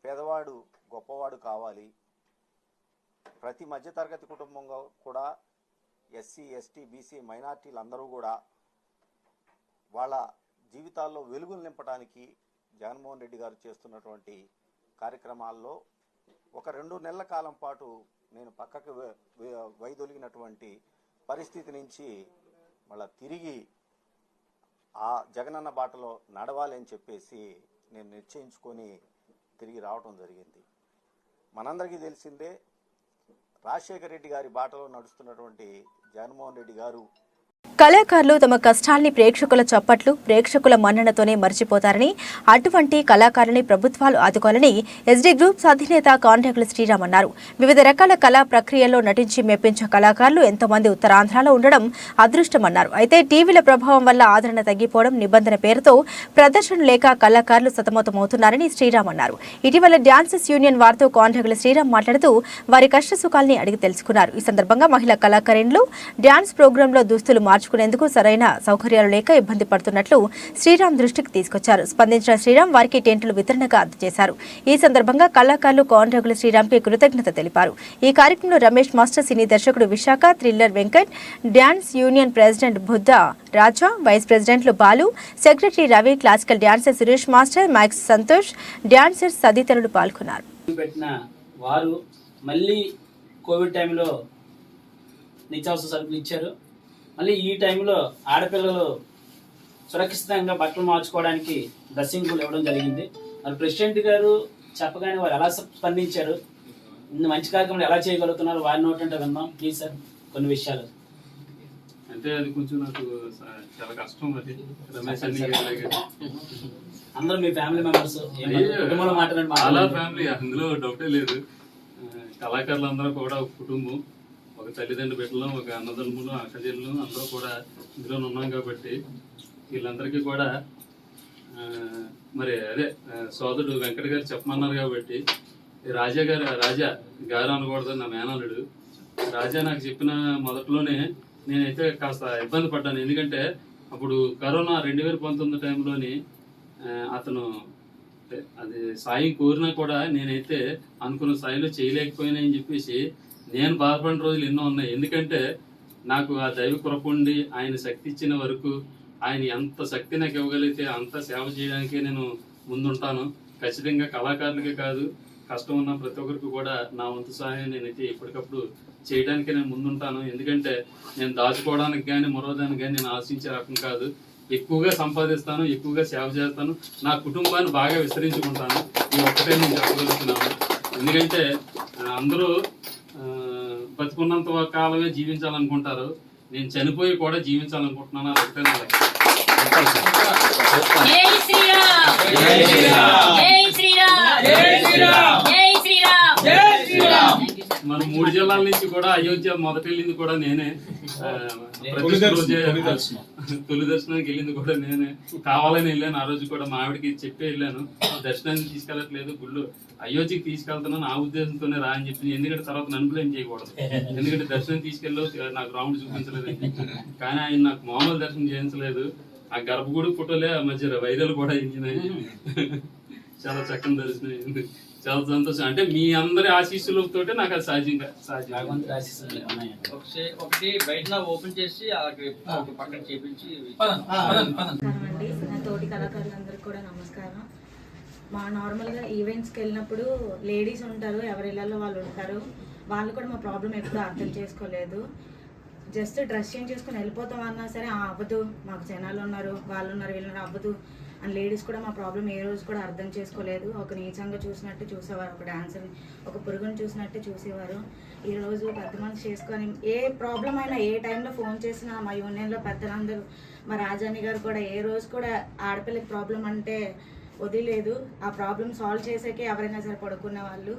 పేదవాడు గొప్పవాడు కావాలి, ప్రతి మధ్యతరగతి కుటుంబంలో కూడా ఎస్సీ, ఎస్టీ, బీసీ, మైనార్టీలు అందరూ కూడా వాళ్ళ జీవితాల్లో వెలుగులు నింపడానికి జగన్మోహన్ రెడ్డి గారు చేస్తున్నటువంటి కార్యక్రమాల్లో ఒక 2 నెలల కాలం పాటు నేను పక్కకు వైదొలిగినటువంటి పరిస్థితి నుంచి మళ్ళీ తిరిగి ఆ జగనన్న బాటలో నడవాలి అని చెప్పేసి నేను నిశ్చయించుకొని తిరిగి రావటం జరిగింది. మనందరికీ తెలిసిందే, రాజశేఖర రెడ్డి గారి బాటలో నడుస్తున్నటువంటి జగన్మోహన్ రెడ్డి గారు కళాకారులు తమ కష్టాల్ని ప్రేక్షకుల చప్పట్లు, ప్రేక్షకుల మన్ననతోనే మర్చిపోతారని, అటువంటి కళాకారుని ప్రభుత్వాలు ఆదుకోవాలని ఎస్డీ గ్రూప్స్ అధినేత కాంట్రాక్టుల శ్రీరామ్ అన్నారు. వివిధ రకాల కళా ప్రక్రియల్లో నటించి మెప్పించే కళాకారులు ఎంతో మంది ఉత్తరాంధ్రలో ఉండడం అదృష్టమన్నారు. అయితే టీవీల ప్రభావం వల్ల ఆదరణ తగ్గిపోవడం, నిబంధన పేరుతో ప్రదర్శన లేక కళాకారులు సతమతమవుతున్నారని శ్రీరామ్ అన్నారు. ఇటీవల డాన్సర్స్ యూనియన్ వారితో కాంట్రాక్టుల శ్రీరామ్ మాట్లాడుతూ వారి కష్ట సుఖాల్ని అడిగి తెలుసుకున్నారు. ఈ సందర్భంగా మహిళా కళాకారులు డాన్స్ ప్రోగ్రాంలో దుస్తులు మార్చుకునేందుకు సరైన సౌకర్యాలు లేక ఇబ్బంది పడుతున్నట్లు శ్రీరామ్ దృష్టికి తీసుకొచ్చారు. స్పందించిన శ్రీరామ్ వారికి టెంట్లు వితరణగా అందజేశారు. ఈ సందర్భంగా కళాకారులు కాంట్రాక్టుల శ్రీరామ్కి కృతజ్ఞత తెలిపారు. ఈ కార్యక్రమంలో రమేష్ మాస్టర్, సినీ దర్శకుడు Visakha, thriller Venkat, dance union president Buddha Raja, vice ప్రెసిడెంట్లు Balu, secretary Ravi, classical dancer Suresh master, mics Santosh, dancers తదితరులు పాల్గొన్నారు. పెట్టిన వారు మళ్ళీ కోవిడ్ టైంలో నిత్యావసర సరుకులు ఇచ్చారు. మళ్ళీ ఈ టైంలో ఆడపిల్లలు సురక్షితంగా బట్టలు మార్చుకోవడానికి డ్రెస్సింగ్ రూల్ ఇవ్వడం జరిగింది. మరి ప్రెసిడెంట్ గారు చెప్పగానే వారు ఎలా స్పందించారు, ఇన్ని మంచి కార్యక్రమాలు ఎలా చేయగలుగుతున్నారు, వారి నోటంటే విన్నాం. ప్లీజ్ సార్ కొన్ని విషయాలు. అంటే అది కొంచెం నాకు చాలా కష్టం. అది రమేష్ అందరూ మీ ఫ్యామిలీ మెంబర్స్ కుటుంబంలో మాట్లాడండి. చాలా ఫ్యామిలీ, అందులో డౌటే లేదు. కళాకారులు అందరూ కూడా ఒక కుటుంబం, ఒక తల్లిదండ్రుల బిడ్డలు, ఒక అన్నదమ్ములు, అక్కచెల్లు అందరూ కూడా ఇందులో ఉన్నాం. కాబట్టి వీళ్ళందరికీ కూడా మరి అదే సోదరుడు వెంకట గారు చెప్పమన్నారు. కాబట్టి రాజా గారు అనకూడదు, నా మేనల్లుడు రాజా నాకు చెప్పిన మొదట్లోనే నేనైతే కాస్త ఇబ్బంది పడ్డాను. ఎందుకంటే అప్పుడు కరోనా 2019 టైంలోని అతను అది సాయం కోరినా కూడా నేనైతే అనుకున్న స్థాయిలో చేయలేకపోయినా అని చెప్పేసి నేను బాధపడిన రోజులు ఎన్నో ఉన్నాయి. ఎందుకంటే నాకు ఆ దైవ కృప ఉండి ఆయన శక్తి ఇచ్చిన వరకు, ఆయన ఎంత శక్తి నాకు ఇవ్వగలిగితే అంత సేవ చేయడానికే నేను ముందుంటాను. ఖచ్చితంగా కళాకారులకే కాదు, కష్టం ఉన్న ప్రతి ఒక్కరికి కూడా నా వంతు సహాయం నేనైతే ఎప్పటికప్పుడు చేయడానికే నేను ముందుంటాను. ఎందుకంటే నేను దాచుకోవడానికి కానీ మరోదానికి కానీ నేను ఆశించే రకం కాదు. ఎక్కువగా సంపాదిస్తాను, ఎక్కువగా సేవ చేస్తాను, నా కుటుంబాన్ని బాగా విస్తరించుకుంటాను. ఈ ఒక్కటే నేను చెప్పగలుగుతున్నాను. ఎందుకంటే అందరూ బతుకున్నంత కాలమే జీవించాలనుకుంటారు, నేను చనిపోయి కూడా జీవించాలనుకుంటున్నాను. అది ఒకటే నా లక్ష్యం. మన 3 జిల్లాల నుంచి కూడా అయోధ్య మొదటి వెళ్ళింది కూడా నేనే, తొలి దర్శనానికి వెళ్ళింది కూడా నేనే. కావాలని వెళ్ళాను. ఆ రోజు కూడా మా ఆవిడకి చెప్పే వెళ్ళాను, దర్శనానికి తీసుకెళ్ళట్లేదు, గుళ్ళు అయోధ్యకి తీసుకెళ్తున్నాను ఆ ఉద్దేశంతోనే రా అని చెప్పింది. ఎందుకంటే తర్వాత నన్ను బ్లేమ్ చేయకూడదు, ఎందుకంటే దర్శనం తీసుకెళ్ళి నాకు రాముడు చూపించలేదు. కానీ ఆయన నాకు మామూలు దర్శనం చేయించలేదు. ఆ గర్భగుడి ఫోటోలే ఆ మధ్య వైరల్ కూడా అయింది. చాలా చక్కని దర్శనం అయింది. చాలా సంతోషం. అంటే మీ అందరి ఆశీస్సులతో నాకు అది సహజంగా ఒకటి బయట ఓపెన్ చేసి పక్కన చేపించి. నా తోటి కళాకారులందరికీ కూడా నమస్కారం. మా నార్మల్గా ఈవెంట్స్కి వెళ్ళినప్పుడు లేడీస్ ఉంటారు, ఎవరి ఇళ్లలో వాళ్ళు ఉంటారు. వాళ్ళు కూడా మా ప్రాబ్లం ఎప్పుడూ అర్థం చేసుకోలేదు. జస్ట్ డ్రెస్ చేంజ్ చేసుకుని వెళ్ళిపోతాం అన్నా సరే అవ్వదు, మాకు జనాలు ఉన్నారు, వాళ్ళు ఉన్నారు, వీళ్ళు అవ్వదు అని లేడీస్ కూడా మా ప్రాబ్లం ఏ రోజు కూడా అర్థం చేసుకోలేదు. ఒక నీచంగా చూసినట్టు చూసేవారు, ఒక డాన్సర్ని ఒక పురుగుని చూసినట్టు చూసేవారు. ఈరోజు పెద్ద మనసు చేసుకొని ఏ ప్రాబ్లం అయినా ఏ టైంలో ఫోన్ చేసినా మా యూనియన్లో పెద్దలందరూ, మా రాజాని గారు కూడా ఏ రోజు కూడా ఆడపిల్లకి ప్రాబ్లం అంటే వదిలేదు. ఆ ప్రాబ్లం సాల్వ్ చేసాకే ఎవరైనా సరే పడుకున్న వాళ్ళు.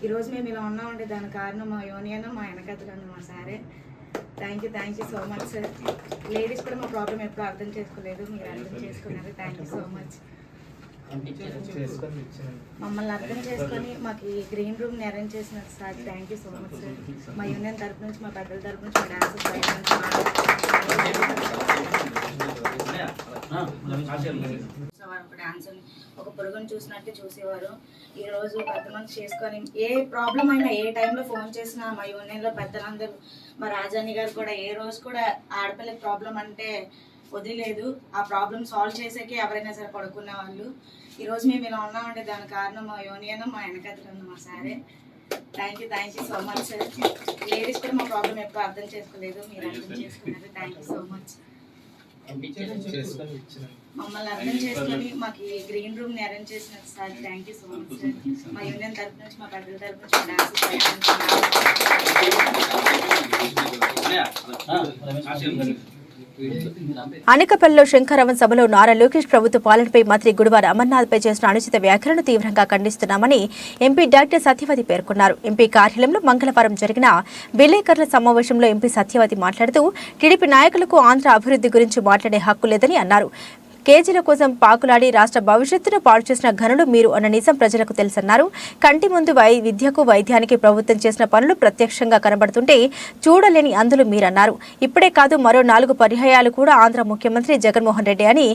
ఈరోజు మేము ఇలా ఉన్నామంటే దానికి కారణం మా యూనియన్, మా వెనకతలను మా సారే. Thank you so much sir. Ladies కూడా మా ప్రాబ్లం ఎప్పుడు అర్థం చేసుకోలేదు, మీరు అర్థం చేసుకున్నారు. Thank you so much. మమ్మల్ని అర్థం చేసుకొని మాకు ఈ గ్రీన్ రూమ్ని అరేంజ్ చేసినారు sir. Thank you so much sir. మా యూనియన్ తరఫు నుంచి, మా పెద్దల తరఫు నుంచి, మా డాన్సర్స్ ఒక డాన్సర్ని ఒక పురుగుని చూసినట్టు చూసేవారు. ఈరోజు పెద్ద మనసు చేసుకొని ఏ ప్రాబ్లం అయినా ఏ టైంలో ఫోన్ చేసినా మా యూనియన్లో పెద్దలందరూ, మా రాజాని గారు కూడా ఏ రోజు కూడా ఆడపిల్లకి ప్రాబ్లం అంటే వదిలేదు. ఆ ప్రాబ్లం సాల్వ్ చేసాకే ఎవరైనా సరే పడుకున్న వాళ్ళు. ఈరోజు మేము ఇలా ఉన్నామంటే దానికి కారణం మా యూనియన్, మా వెనకతలను మా సారే. Thank you so much sir. Ladies కూడా మా ప్రాబ్లం ఎప్పుడు అర్థం చేసుకోలేదు, మీరు అర్థం చేసుకున్నారు. Thank you so much. మమ్మల్ని అర్థం చేసుకొని మాకు ఈ గ్రీన్ రూమ్ని అరేంజ్ చేసినారు sir. Thank you so much sir. మా యూనియన్ తరఫు నుంచి, మా పెద్దల తరఫు నుంచి, మా డాన్సర్స్ అనకాపల్లిలో శంకరరావన్ సభలో నారా లోకేష్ ప్రభుత్వ పాలనపై మంత్రి గుడివాడ అమర్నాథ్పై చేసిన అనుచిత వ్యాఖ్యలను తీవ్రంగా ఖండిస్తున్నామని ఎంపీ డాక్టర్ సత్యవతి పేర్కొన్నారు. ఎంపీ కార్యాలయంలో మంగళవారం జరిగిన విలేకరుల సమావేశంలో ఎంపీ సత్యవతి మాట్లాడుతూ టీడీపీ నాయకులకు ఆంధ్ర అభివృద్ధి గురించి మాట్లాడే హక్కు లేదని అన్నారు. కేజీల కోసం పాకులాడి రాష్ట్ర భవిష్యత్తును పాడు చేసిన ఘనులు మీరు అన్న నిజం ప్రజలకు తెలుసన్నారు. కంటి ముందు విద్యకు వైద్యానికి ప్రభుత్వం చేసిన పనులు ప్రత్యక్షంగా కనబడుతుంటే చూడలేని అందులు మీరన్నారు. ఇప్పుడే కాదు మరో 4 పర్యాయాలు కూడా ఆంధ్ర ముఖ్యమంత్రి జగన్మోహన్ రెడ్డి అని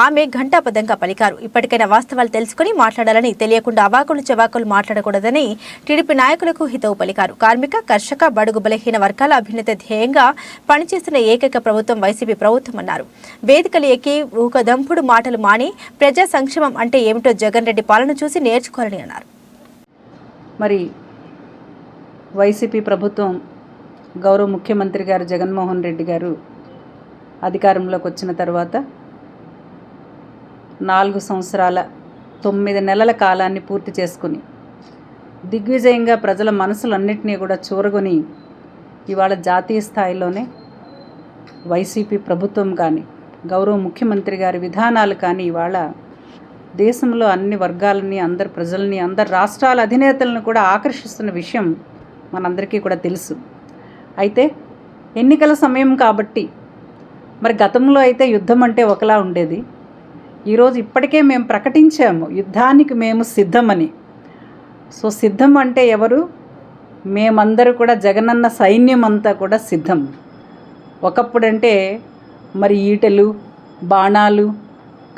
ఆమె ఘంటాపథంగా పలికారు. ఇప్పటికైనా వాస్తవాలు తెలుసుకుని మాట్లాడాలని, తెలియకుండా అవాకులు చెవాకులు మాట్లాడకూడదని టీడీపీ నాయకులకు హితవు పలికారు. కార్మిక, కర్షక, బడుగు బలహీన వర్గాల అభ్యున్నతి ధ్యేయంగా పనిచేస్తున్న ఏకైక ప్రభుత్వం వైసీపీ ప్రభుత్వం అన్నారు. వేదికలు ఎక్కి దంపుడు మాటలు మాని ప్రజా సంక్షేమం అంటే ఏమిటో జగన్ రెడ్డి పాలన చూసి నేర్చుకోవాలని అన్నారు. మరి వైసీపీ ప్రభుత్వం గౌరవ ముఖ్యమంత్రి గారు జగన్మోహన్ రెడ్డి గారు అధికారంలోకి వచ్చిన తర్వాత 4 సంవత్సరాల 9 నెలల కాలాన్ని పూర్తి చేసుకుని దిగ్విజయంగా ప్రజల మనసులన్నింటినీ కూడా చూరగొని ఇవాళ జాతీయ స్థాయిలోనే వైసీపీ ప్రభుత్వం కానీ గౌరవ ముఖ్యమంత్రి గారి విధానాలు కానీ ఇవాళ దేశంలో అన్ని వర్గాలని, అందరు ప్రజల్ని, అందరు రాష్ట్రాల అధినేతలను కూడా ఆకర్షిస్తున్న విషయం మనందరికీ కూడా తెలుసు. అయితే ఎన్నికల సమయం కాబట్టి మరి గతంలో అయితే యుద్ధం అంటే ఒకలా ఉండేది. ఈరోజు ఇప్పటికే మేము ప్రకటించాము యుద్ధానికి మేము సిద్ధమని. సో సిద్ధం అంటే ఎవరు? మేమందరూ కూడా జగనన్న సైన్యం అంతా కూడా సిద్ధం. ఒకప్పుడంటే మరి ఈటెలు, బాణాలు,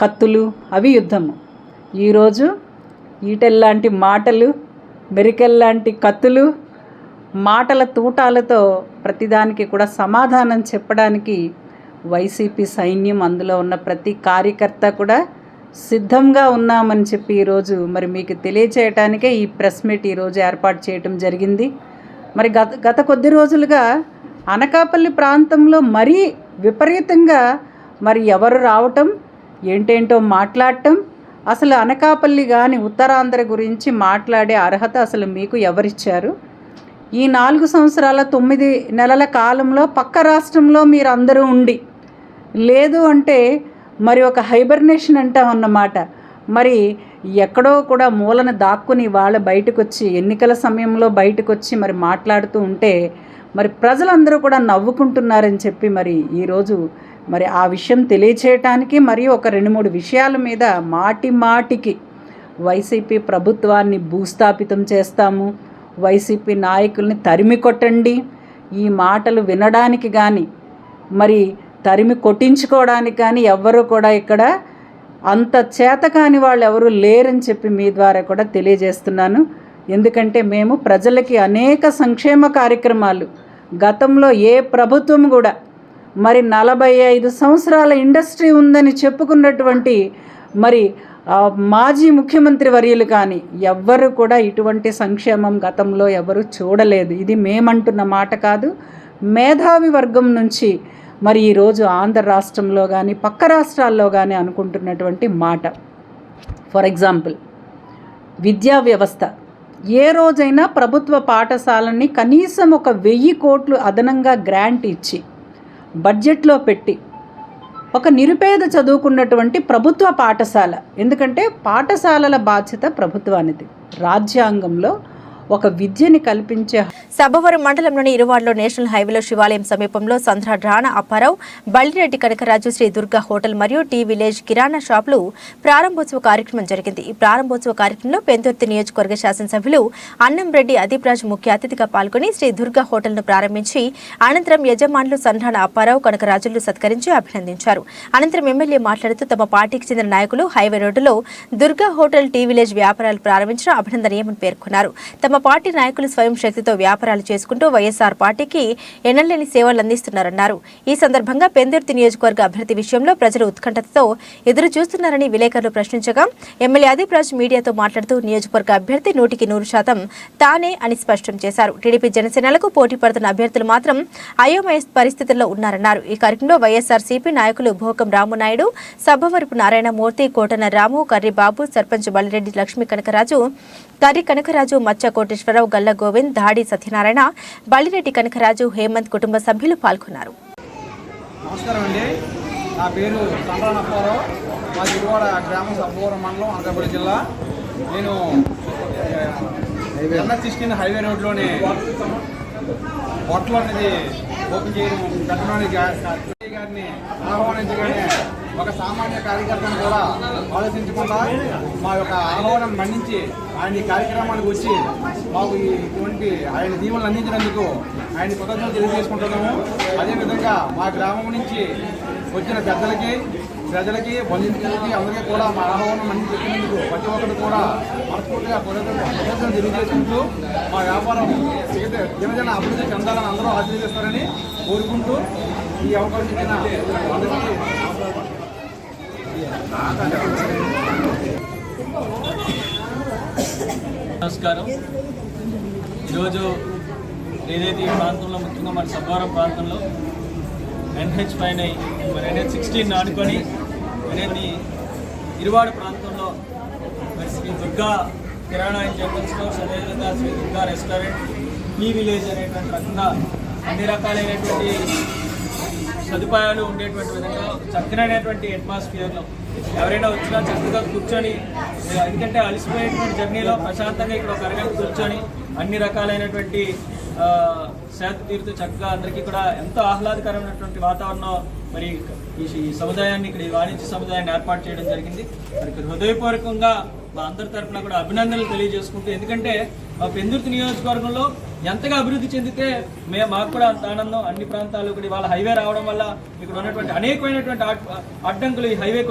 కత్తులు అవి యుద్ధము. ఈరోజు ఈటెల్లాంటి మాటలు, మెరికెల్లాంటి కత్తులు, మాటల తూటాలతో ప్రతిదానికి కూడా సమాధానం చెప్పడానికి వైసీపీ సైన్యం, అందులో ఉన్న ప్రతి కార్యకర్త కూడా సిద్ధంగా ఉన్నామని చెప్పి ఈరోజు మరి మీకు తెలియచేయటానికే ఈ ప్రెస్ మీట్ ఈరోజు ఏర్పాటు చేయటం జరిగింది. మరి గత కొద్ది రోజులుగా అనకాపల్లి ప్రాంతంలో మరీ విపరీతంగా మరి ఎవరు రావటం, ఏంటేంటో మాట్లాడటం, అసలు అనకాపల్లి కానీ ఉత్తరాంధ్ర గురించి మాట్లాడే అర్హత అసలు మీకు ఎవరిచ్చారు? ఈ 4 సంవత్సరాల 9 నెలల కాలంలో పక్క రాష్ట్రంలో మీరు అందరూ ఉండి, లేదు అంటే మరి ఒక హైబర్నేషన్ అంటామన్నమాట. మరి ఎక్కడో కూడా మూలన దాక్కుని వాళ్ళ బయటకు వచ్చి, ఎన్నికల సమయంలో బయటకు వచ్చి మరి మాట్లాడుతూ ఉంటే మరి ప్రజలందరూ కూడా నవ్వుకుంటున్నారని చెప్పి మరి ఈరోజు మరి ఆ విషయం తెలియచేయటానికి మరి ఒక 2-3 విషయాల మీద మాటికి వైసీపీ ప్రభుత్వాన్ని భూస్థాపితం చేస్తాము, వైసీపీ నాయకుల్ని తరిమి కొట్టండి, ఈ మాటలు వినడానికి కానీ మరి తరిమి కొట్టించుకోవడానికి కానీ ఎవ్వరూ కూడా ఇక్కడ అంత చేతకాని వాళ్ళు ఎవరు లేరని చెప్పి మీ ద్వారా కూడా తెలియజేస్తున్నాను. ఎందుకంటే మేము ప్రజలకి అనేక సంక్షేమ కార్యక్రమాలు, గతంలో ఏ ప్రభుత్వం కూడా మరి 45 సంవత్సరాల ఇండస్ట్రీ ఉందని చెప్పుకున్నటువంటి మరి మాజీ ముఖ్యమంత్రి వర్యులు కానీ ఎవ్వరు కూడా ఇటువంటి సంక్షేమం గతంలో ఎవరు చూడలేదు. ఇది మేమంటున్న మాట కాదు, మేధావి వర్గం నుంచి మరి ఈరోజు ఆంధ్ర రాష్ట్రంలో కానీ పక్క రాష్ట్రాల్లో కానీ అనుకుంటున్నటువంటి మాట. ఫర్ ఎగ్జాంపుల్ విద్యా వ్యవస్థ, ఏ రోజైనా ప్రభుత్వ పాఠశాలని కనీసం 1000 కోట్లు అదనంగా గ్రాంట్ ఇచ్చి బడ్జెట్లో పెట్టి ఒక నిరుపేద చదువుకున్నటువంటి ప్రభుత్వ పాఠశాల, ఎందుకంటే పాఠశాలల బాధ్యత ప్రభుత్వానిది, రాజ్యాంగంలో ఒక విద్యని కల్పించే. సభవరం మండలంలోని ఇరువాడలో నేషనల్ హైవేలో శివాలయం సమీపంలో సంధ్ర రాణా అప్పారావు, బల్లిరెడ్డి కనకరాజు, శ్రీ దుర్గా హోటల్ మరియు టీ విలేజ్ కిరాణా షాపులు ప్రారంభోత్సవ కార్యక్రమం జరిగింది. ఈ ప్రారంభోత్సవ కార్యక్రమంలో పెందుర్తి నియోజకవర్గ శాసనసభ్యులు అన్నంరెడ్డి అదీప్రాజ్ ముఖ్య అతిథిగా పాల్గొని శ్రీ దుర్గా హోటల్ను ప్రారంభించి అనంతరం యజమానులు సంధ్రాణ అప్పారావు, కనకరాజులు సత్కరించి అభినందించారు. అనంతరం ఎమ్మెల్యే మాట్లాడుతూ తమ పార్టీకి చెందిన నాయకులు హైవే రోడ్డులో దుర్గా హోటల్, టీ విలేజ్ వ్యాపారాలు ప్రారంభించడం అభినందనీయమని పేర్కొన్నారు. తమ పార్టీ నాయకులు స్వయం శక్తితో వ్యాపారాలు చేసుకుంటూ వైఎస్ఆర్ పార్టీకి ఎన్నలేని సేవలు అందిస్తున్నారన్నారు. ఈ సందర్భంగా పెందుర్తి నియోజకవర్గ అభ్యర్థి విషయంలో ప్రజలు ఉత్కంఠతో ఎదురు చూస్తున్నారని విలేకరులు ప్రశ్నించగా ఎమ్మెల్యే అదీప్రాజ్ మీడియాతో మాట్లాడుతూ నియోజకవర్గ అభ్యర్థి 100% తానే అని స్పష్టం చేశారు. టీడీపీ జనసేనలకు పోటీ పడుతున్న అభ్యర్థులు మాత్రం అయోమయ పరిస్థితుల్లో ఉన్నారన్నారు. ఈ కార్యక్రమంలో వైఎస్ఆర్సీపీ నాయకులు భోకం రామునాయుడు, సభవరపు నారాయణమూర్తి, కోటన రాము, కర్రి బాబు, సర్పంచ్ బల్లిరెడ్డి లక్ష్మీ కనకరాజు, కర్రి కనకరాజు, మచ్చ కోటేశ్వరరావు, గల్ల గోవింద్, దాడి సత్యనారాయణ, బల్లిరెడ్డి కనకరాజు, హేమంత్ కుటుంబ సభ్యులు పాల్గొన్నారు. నమస్కారం అండి. నా పేరు సండ్రా నప్పారావు. మా గుడివాడ గ్రామం సబ్బవరం మండలం అనకాపల్లి జిల్లా. నేను NH16 హైవే రోడ్లోని హోటల్ అనేది ఓపెన్ చేయడం పెట్టడానికి గారిని ఆహ్వానించగానే ఒక సామాన్య కార్యకర్తను కూడా ఆలోచించకుండా మా యొక్క ఆహ్వానం మన్నించి ఆయన ఈ కార్యక్రమానికి వచ్చి మాకు ఇటువంటి ఆయన దీవెనలు అందించినందుకు ఆయన కృతజ్ఞతలు తెలియజేసుకుంటున్నాము. అదేవిధంగా మా గ్రామం నుంచి వచ్చిన ప్రజలకి బంధువులకి అందరికీ కూడా మా ఆహ్వానం మన్నించి చెప్పినందుకు ప్రతి ఒక్కరు కూడా మనస్ఫూర్తిగా కృతజ్ఞతలు తెలియజేసుకుంటూ మా వ్యాపారం దినదిన అభివృద్ధి చెందాలని అందరూ ఆశీర్వదిస్తారని కోరుకుంటూ ఈ అవకాశం ఇచ్చిన అందరికీ నమస్కారం. ఈరోజు ఏదైతే ఈ ప్రాంతంలో ముఖ్యంగా మన సబ్బవరం ప్రాంతంలో NH పైన మరి NH16 ఆడుకొని అనేది ఇరువాడ ప్రాంతంలో మరి Shri Durga kirana and general stores, అదేవిధంగా Shri Durga restaurant, tea village అనేటువంటి రకంగా అన్ని రకాలైనటువంటి సదుపాయాలు ఉండేటువంటి విధంగా చక్కనైనటువంటి అట్మాస్ఫియర్లో ఎవరైనా వచ్చినా చక్కగా కూర్చొని, ఎందుకంటే అలసిపోయేటువంటి జర్నీలో ప్రశాంతంగా ఇక్కడ ఒక అరగంట కూర్చొని అన్ని రకాలైనటువంటి శాంత తీరుతూ చక్కగా అందరికీ కూడా ఎంతో ఆహ్లాదకరమైనటువంటి వాతావరణం మరి ఈ సముదాయాన్ని, ఇక్కడ ఈ వాణిజ్య సముదాయాన్ని ఏర్పాటు చేయడం జరిగింది. మరి హృదయపూర్వకంగా మా అందరి తరఫున కూడా అభినందనలు తెలియజేసుకుంటూ, ఎందుకంటే మా పెందుర్తి నియోజకవర్గంలో ఎంతగా అభివృద్ధి చెందితే మాకు కూడా అంత ఆనందం. అన్ని ప్రాంతాలు కూడా ఇవాళ హైవే రావడం వల్ల ఇక్కడ ఉన్నటువంటి అనేకమైనటువంటి అడ్డంకులు ఈ హైవేకి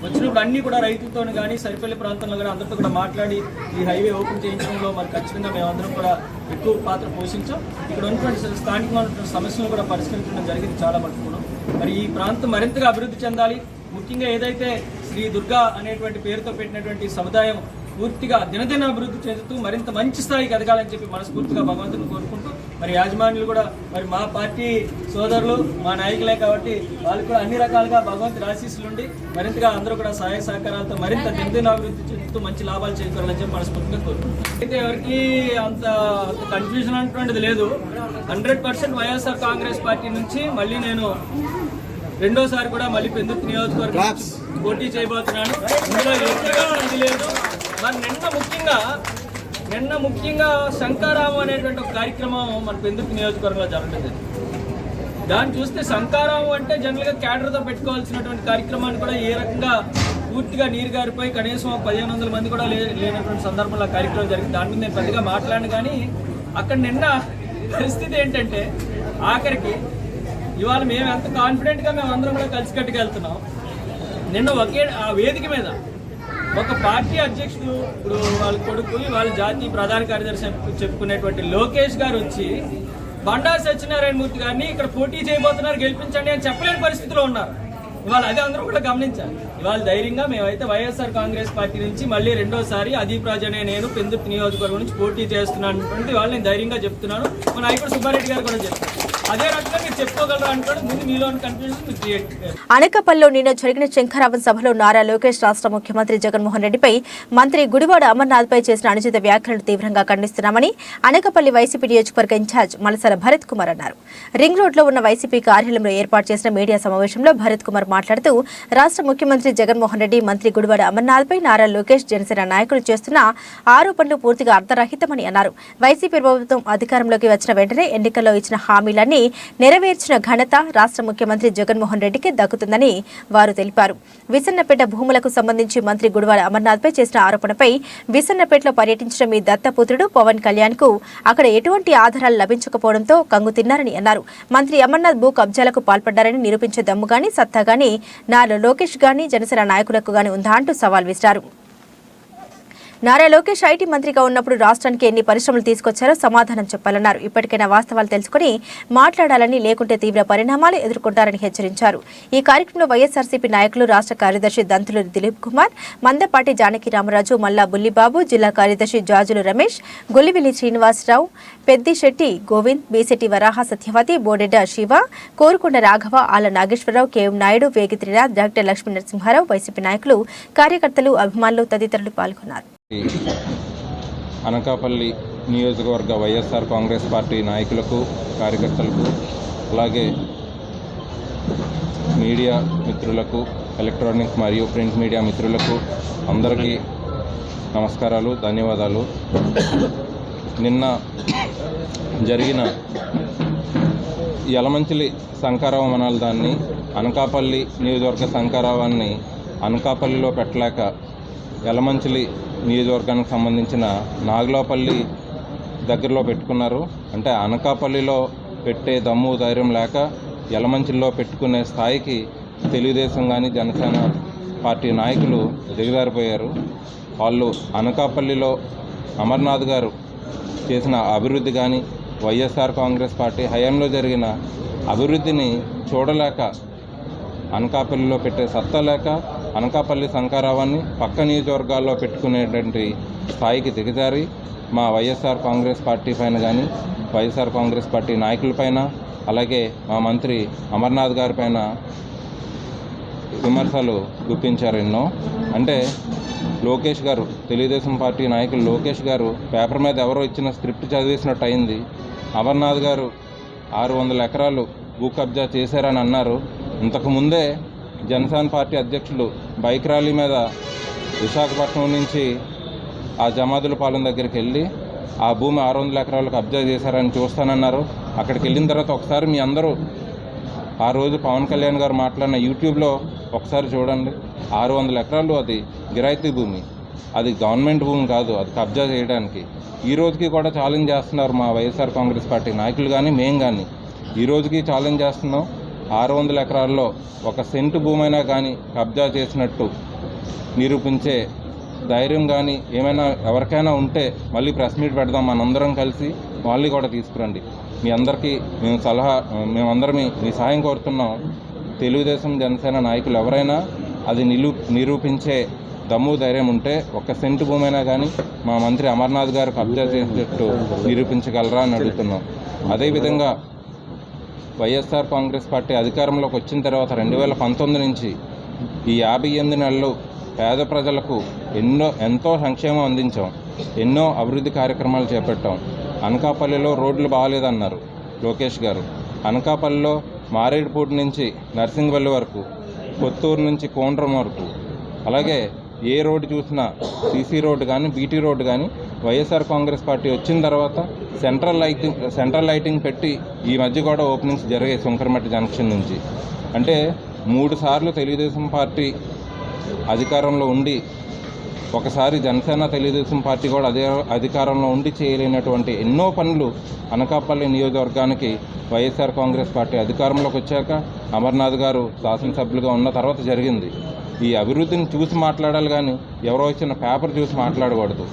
వచ్చినప్పుడు అన్నీ కూడా రైతులతో కానీ సరిపల్లి ప్రాంతంలో కానీ అందరితో కూడా మాట్లాడి ఈ హైవే ఓపెన్ చేయించడంలో మరి ఖచ్చితంగా మేమందరం కూడా ఎక్కువ పాత్ర పోషించాం. ఇక్కడ ఉన్నటువంటి స్థానికమైనటువంటి సమస్యలను కూడా పరిష్కరించడం జరిగింది చాలా మట్టుకున్నాం. మరి ఈ ప్రాంతం మరింతగా అభివృద్ధి చెందాలి. ముఖ్యంగా ఏదైతే శ్రీ దుర్గా అనేటువంటి పేరుతో పెట్టినటువంటి సముదాయం పూర్తిగా దినదిన అభివృద్ధి చెందుతూ మరింత మంచి స్థాయికి ఎదగాలని చెప్పి మనస్ఫూర్తిగా భగవంతుని కోరుకుంటూ, మరి యాజమాన్యులు కూడా మరి మా పార్టీ సోదరులు మా నాయకులే కాబట్టి వాళ్ళు కూడా అన్ని రకాలుగా భగవంతుడి ఆశీస్సులు ఉండి మరింతగా అందరూ కూడా సహాయ సహకారాలతో మరింత దినదిన అభివృద్ధి చెందుతూ మంచి లాభాలు చేకూరాలని చెప్పి మనస్ఫూర్తిగా కోరుకుంటున్నాం. అయితే ఎవరికి అంత కన్ఫ్యూజన్ అనేటువంటిది లేదు. 100% వైఎస్ఆర్ కాంగ్రెస్ పార్టీ నుంచి మళ్ళీ నేను రెండోసారి కూడా మళ్ళీ పెందుర్తి నియోజకవర్గం పోటీ చేయబోతున్నాను. ఇందులో ఎక్కడా ఇది లేదు. మరి నిన్న ముఖ్యంగా శంకారామం అనేటువంటి ఒక కార్యక్రమం మన పెందుర్తి నియోజకవర్గంలో జరుగుతుంది. దాన్ని చూస్తే శంకారామం అంటే జనరల్గా క్యాడర్తో పెట్టుకోవాల్సినటువంటి కార్యక్రమాన్ని కూడా ఏ రకంగా పూర్తిగా నీరు గారిపోయి కనీసం 1500 మంది కూడా లేనటువంటి సందర్భంలో కార్యక్రమం జరిగింది. దాని మీద నేను పెద్దగా మాట్లాడను. కానీ అక్కడ నిన్న పరిస్థితి ఏంటంటే ఆఖరికి ఇవాళ మేము ఎంత కాన్ఫిడెంట్గా మేము అందరం కూడా కలిసికట్టుకు వెళ్తున్నాం. నిన్న ఆ వేదిక మీద ఒక పార్టీ అధ్యక్షుడు, ఇప్పుడు వాళ్ళ కొడుకు, వాళ్ళ జాతీయ ప్రధాన కార్యదర్శి చెప్పుకునేటువంటి లోకేష్ గారు వచ్చి బండా సత్యనారాయణ మూర్తి గారిని ఇక్కడ పోటీ చేయబోతున్నారు, గెలిపించండి అని చెప్పలేని పరిస్థితిలో ఉన్నారు. ఇవాళ అది అందరూ కూడా గమనించాలి. ఇవాళ ధైర్యంగా మేమైతే వైఎస్ఆర్ కాంగ్రెస్ పార్టీ నుంచి మళ్ళీ రెండోసారి అదీప్ రాజ్ అనే నేను పెందుర్తి నియోజకవర్గం నుంచి పోటీ చేస్తున్నాను. వాళ్ళు నేను ధైర్యంగా చెప్తున్నాను. మా నాయకుడు సుబ్బారెడ్డి గారు కూడా చెప్తారు. అదే రకంగా మీరు చెప్పుకోగలరా అంటే ముందు మీలోని కన్ఫ్యూజన్ క్రియేట్. అనకాపల్లిలో నిన్న జరిగిన శంఖారావం సభలో నారా లోకేష్ రాష్ట్ర ముఖ్యమంత్రి జగన్మోహన్ రెడ్డిపై మంత్రి గుడివాడ అమర్నాథ్పై చేసిన అనుచిత వ్యాఖ్యలను తీవ్రంగా ఖండిస్తున్నామని అనకాపల్లి వైసీపీ నియోజకవర్గ ఇన్ఛార్జ్ మలసర భరత్ కుమార్ అన్నారు. రింగ్ రోడ్లో ఉన్న వైసీపీ కార్యాలయంలో ఏర్పాటు చేసిన మీడియా సమావేశంలో భరత్ కుమార్ మాట్లాడుతూ రాష్ట్ర ముఖ్యమంత్రి జగన్మోహన్ రెడ్డి మంత్రి గుడివాడ అమర్నాథ్పై నారా లోకేష్ జనసేన నాయకులు చేస్తున్న ఆరోపణలు పూర్తిగా అర్థరహితమని అన్నారు. వైసీపీ ప్రభుత్వం అధికారంలోకి వచ్చిన వెంటనే ఎన్నికల్లో ఇచ్చిన హామీలన్నీ నెరవేర్చిన ఘనత రాష్ట్ర ముఖ్యమంత్రి జగన్మోహన్ రెడ్డికి దక్కుతుందని వారు తెలిపారు. విసన్నపేట భూములకు సంబంధించి మంత్రి గుడివాడ అమర్నాథ్పై చేసిన ఆరోపణపై విసన్నపేటలో పర్యటించిన మీ దత్తపుత్రుడు పవన్ కళ్యాణ్ కు అక్కడ ఎటువంటి ఆధారాలు లభించకపోవడంతో కంగు తిన్నారని అన్నారు. మంత్రి అమర్నాథ్ భూ కబ్జాలకు పాల్పడ్డారని నిరూపించే దమ్ము గాని సత్తా గాని నారా లోకేష్ గాని జనసేన నాయకులకు గాని ఉందా అంటూ సవాల్ విసిరారు. నారా లోకేష్ ఐటీ మంత్రిగా ఉన్నప్పుడు రాష్ట్రానికి ఎన్ని పరిశ్రమలు తీసుకొచ్చారో సమాధానం చెప్పాలన్నారు. ఇప్పటికైనా వాస్తవాలు తెలుసుకుని మాట్లాడాలని, లేకుంటే తీవ్ర పరిణామాలు ఎదుర్కొంటారని హెచ్చరించారు. ఈ కార్యక్రమంలో వైఎస్ఆర్సీపీ నాయకులు రాష్ట్ర కార్యదర్శి దంతులూరి దిలీప్ కుమార్, మందపాటి జానకి రామరాజు, మల్లా బుల్లిబాబు, జిల్లా కార్యదర్శి జాజులు రమేష్, గొల్లివిల్లి శ్రీనివాసరావు, పెద్దిశెట్టి గోవింద్, బీసెట్టి వరాహ Satyavathi, బోడెడ్డ Shiva, Korukonda Raghava, Ala Nageswara Rao, KM Naidu, Vegi Trinath, doctor Lakshmi Narasimha Rao, YCP నాయకులు, కార్యకర్తలు, అభిమానులు తదితరులు పాల్గొన్నారు. అనకాపల్లి నియోజకవర్గ వైఎస్ఆర్ కాంగ్రెస్ పార్టీ నాయకులకు, కార్యకర్తలకు, అలాగే మీడియా మిత్రులకు, ఎలక్ట్రానిక్ మరియు ప్రింట్ మీడియా మిత్రులకు అందరికీ నమస్కారాలు, ధన్యవాదాలు. నిన్న జరిగిన యలమంచిలి శంకరరావు అనాలి దాన్ని అనకాపల్లి నియోజకవర్గ శంకరరావాన్ని అనకాపల్లిలో పెట్టలేక యలమంచిలి నియోజకవర్గానికి సంబంధించిన నాగులపల్లి దగ్గరలో పెట్టుకున్నారు. అంటే అనకాపల్లిలో పెట్టే దమ్ము ధైర్యం లేక యలమంచిలిలో పెట్టుకునే స్థాయికి తెలుగుదేశం కానీ జనసేన పార్టీ నాయకులు దిగజారిపోయారు. వాళ్ళు అనకాపల్లిలో అమర్నాథ్ గారు చేసిన అభివృద్ధి కానీ వైఎస్ఆర్ కాంగ్రెస్ పార్టీ హయాంలో జరిగిన అభివృద్ధిని చూడలేక అనకాపల్లిలో పెట్టే సత్తా లేక అనకాపల్లి శంకరరావాన్ని పక్క నియోజకవర్గాల్లో పెట్టుకునేటువంటి స్థాయికి దిగజారి మా వైఎస్ఆర్ కాంగ్రెస్ పార్టీ పైన కానీ వైఎస్ఆర్ కాంగ్రెస్ పార్టీ నాయకులపైన అలాగే మా మంత్రి అమర్నాథ్ గారి పైన విమర్శలు గుప్పించారు ఎన్నో. అంటే లోకేష్ గారు, తెలుగుదేశం పార్టీ నాయకులు లోకేష్ గారు పేపర్ మీద ఎవరో ఇచ్చిన స్క్రిప్ట్ చదివేసినట్టు అయింది. అమర్నాథ్ గారు 600 ఎకరాలు భూ కబ్జా చేశారని అన్నారు. ఇంతకుముందే జనసేన పార్టీ అధ్యక్షులు బైక్ ర్యాలీ మీద విశాఖపట్నం నుంచి ఆ జమాదులపాలెం దగ్గరికి వెళ్ళి ఆ భూమి 600 ఎకరాలు కబ్జా చేశారని చూస్తానన్నారు. అక్కడికి వెళ్ళిన తర్వాత ఒకసారి మీ అందరూ ఆ రోజు పవన్ కళ్యాణ్ గారు మాట్లాడిన యూట్యూబ్లో ఒకసారి చూడండి. 600 ఎకరాలు అది గిరాయితీ భూమి, అది గవర్నమెంట్ భూమి కాదు, అది కబ్జా చేయడానికి. ఈ రోజుకి కూడా ఛాలెంజ్ చేస్తున్నారు మా వైఎస్ఆర్ కాంగ్రెస్ పార్టీ నాయకులు కానీ మేము కానీ. ఈ రోజుకి ఛాలెంజ్ చేస్తున్నాం. 600 ఎకరాల్లో 1 సెంటు భూమైనా కానీ కబ్జా చేసినట్టు నిరూపించే ధైర్యం కానీ ఏమైనా ఎవరికైనా ఉంటే మళ్ళీ ప్రెస్ మీట్ పెడదాం, మనందరం కలిసి వాళ్ళని కూడా తీసుకురండి. మీ అందరికీ మేమందరం మీ సహాయం కోరుతున్నాం. తెలుగుదేశం జనసేన నాయకులు ఎవరైనా అది నిరూపించే దమ్ము ధైర్యం ఉంటే 1 సెంటు భూమైనా కానీ మా మంత్రి అమర్నాథ్ గారు కబ్జా చేసేటట్టు నిరూపించగలరా అని అడుగుతున్నాం. అదేవిధంగా వైఎస్ఆర్ కాంగ్రెస్ పార్టీ అధికారంలోకి వచ్చిన తర్వాత 2019 నుంచి ఈ 58 నెలలు పేద ప్రజలకు ఎంతో సంక్షేమం అందించాం, ఎన్నో అభివృద్ధి కార్యక్రమాలు చేపట్టాం. అనకాపల్లిలో రోడ్లు బాగాలేదన్నారు లోకేష్ గారు. అనకాపల్లిలో మారేడుపూడి నుంచి నర్సింగ్వల్లి వరకు, కొత్తూరు నుంచి కోండ్రం వరకు, అలాగే ఏ రోడ్డు చూసినా సీసీ రోడ్డు కానీ బీటీ రోడ్డు కానీ వైఎస్ఆర్ కాంగ్రెస్ పార్టీ వచ్చిన తర్వాత సెంట్రల్ లైటింగ్ పెట్టి ఈ మధ్య కూడా ఓపెనింగ్స్ జరిగాయి శంకరమట్టి జంక్షన్ నుంచి. అంటే 3 సార్లు తెలుగుదేశం పార్టీ అధికారంలో ఉండి ఒకసారి జనసేన తెలుగుదేశం పార్టీ కూడా అదే అధికారంలో ఉండి చేయలేనటువంటి ఎన్నో పనులు అనకాపల్లి నియోజకవర్గానికి వైఎస్ఆర్ కాంగ్రెస్ పార్టీ అధికారంలోకి వచ్చాక అమర్నాథ్ గారు శాసనసభ్యులుగా ఉన్న తర్వాత జరిగింది. ఈ అభివృద్ధిని చూసి మాట్లాడాలి కానీ ఎవరో ఇచ్చిన పేపర్ చూసి మాట్లాడకూడదు.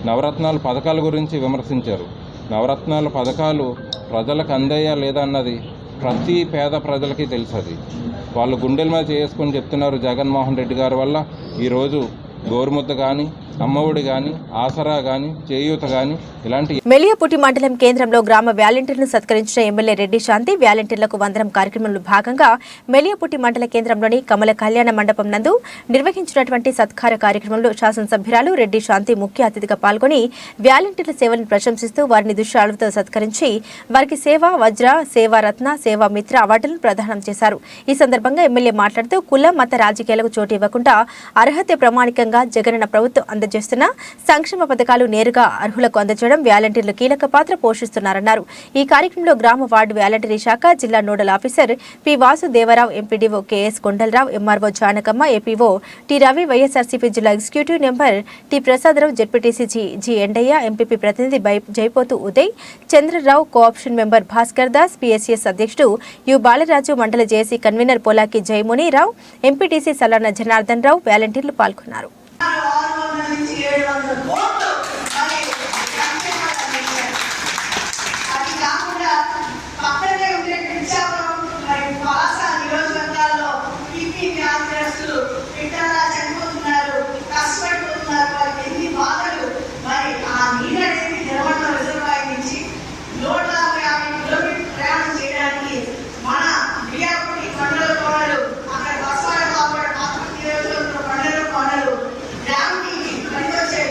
నవరత్నాల పథకాల గురించి విమర్శించారు. నవరత్నాల పథకాలు ప్రజలకు అందాయా లేదా అన్నది ప్రతి పేద ప్రజలకి తెలుసు. అది వాళ్ళు గుండెల మీద చేసుకొని చెప్తున్నారు. జగన్మోహన్ రెడ్డి గారి వల్ల ఈరోజు గోరుముద్ద కానీ, అమ్మఒడి కానీ, ఆసరా కానీ, చేయూత కానీ ఇలాంటి. మెలియాపుట్టి మండలం కేంద్రంలో గ్రామ వాలంటీర్లను సత్కరించిన ఎమ్మెల్యే రెడ్డి శాంతి వాలంటీర్లకు వందనం కార్యక్రమంలో భాగంగా మెలియాపుట్టి మండల కేంద్రంలోని కమల కళ్యాణ మండపం నందు నిర్వహించినటువంటి సత్కార కార్యక్రమంలో శాసనసభ్యురాలు రెడ్డి శాంతి ముఖ్య అతిథిగా పాల్గొని వాలంటీర్ల సేవలను ప్రశంసిస్తూ వారిని దుశ్శాలుతో సత్కరించి వారికి సేవా వజ్ర, సేవారత్న, సేవా మిత్ర అవార్డులను ప్రదానం చేశారు. ఈ సందర్భంగా ఎమ్మెల్యే మాట్లాడుతూ కుల మత రాజకీయాలకు చోటు ఇవ్వకుండా అర్హత ప్రామాణికంగా జగనన్న ప్రభుత్వం అందజేస్తున్న సంక్షేమ పథకాలు నేరుగా అర్హులకు అందజేయడం వాలంటీర్లు కీలక పాత్ర పోషిస్తున్నారన్నారు. ఈ కార్యక్రమంలో గ్రామ వార్డు వాలంటీరీ శాఖ జిల్లా nodal officer P Vasudeva Rao, MPDO KS Kondala Rao, MRO Janakamma, APO T Ravi, YSRCP జిల్లా executive number T Prasada Rao, ZPTC G Endayya, MPP ప్రతినిధి Jaipothu Uday, Chandra Rao, cooption member Bhaskar Das, PSCS అధ్యక్షుడు యు బాలరాజు, మండల JC convener Polaki Jayamuni Rao, MPTC Salana Janardhan Rao వాలంటీర్లు పాల్గొన్నారు.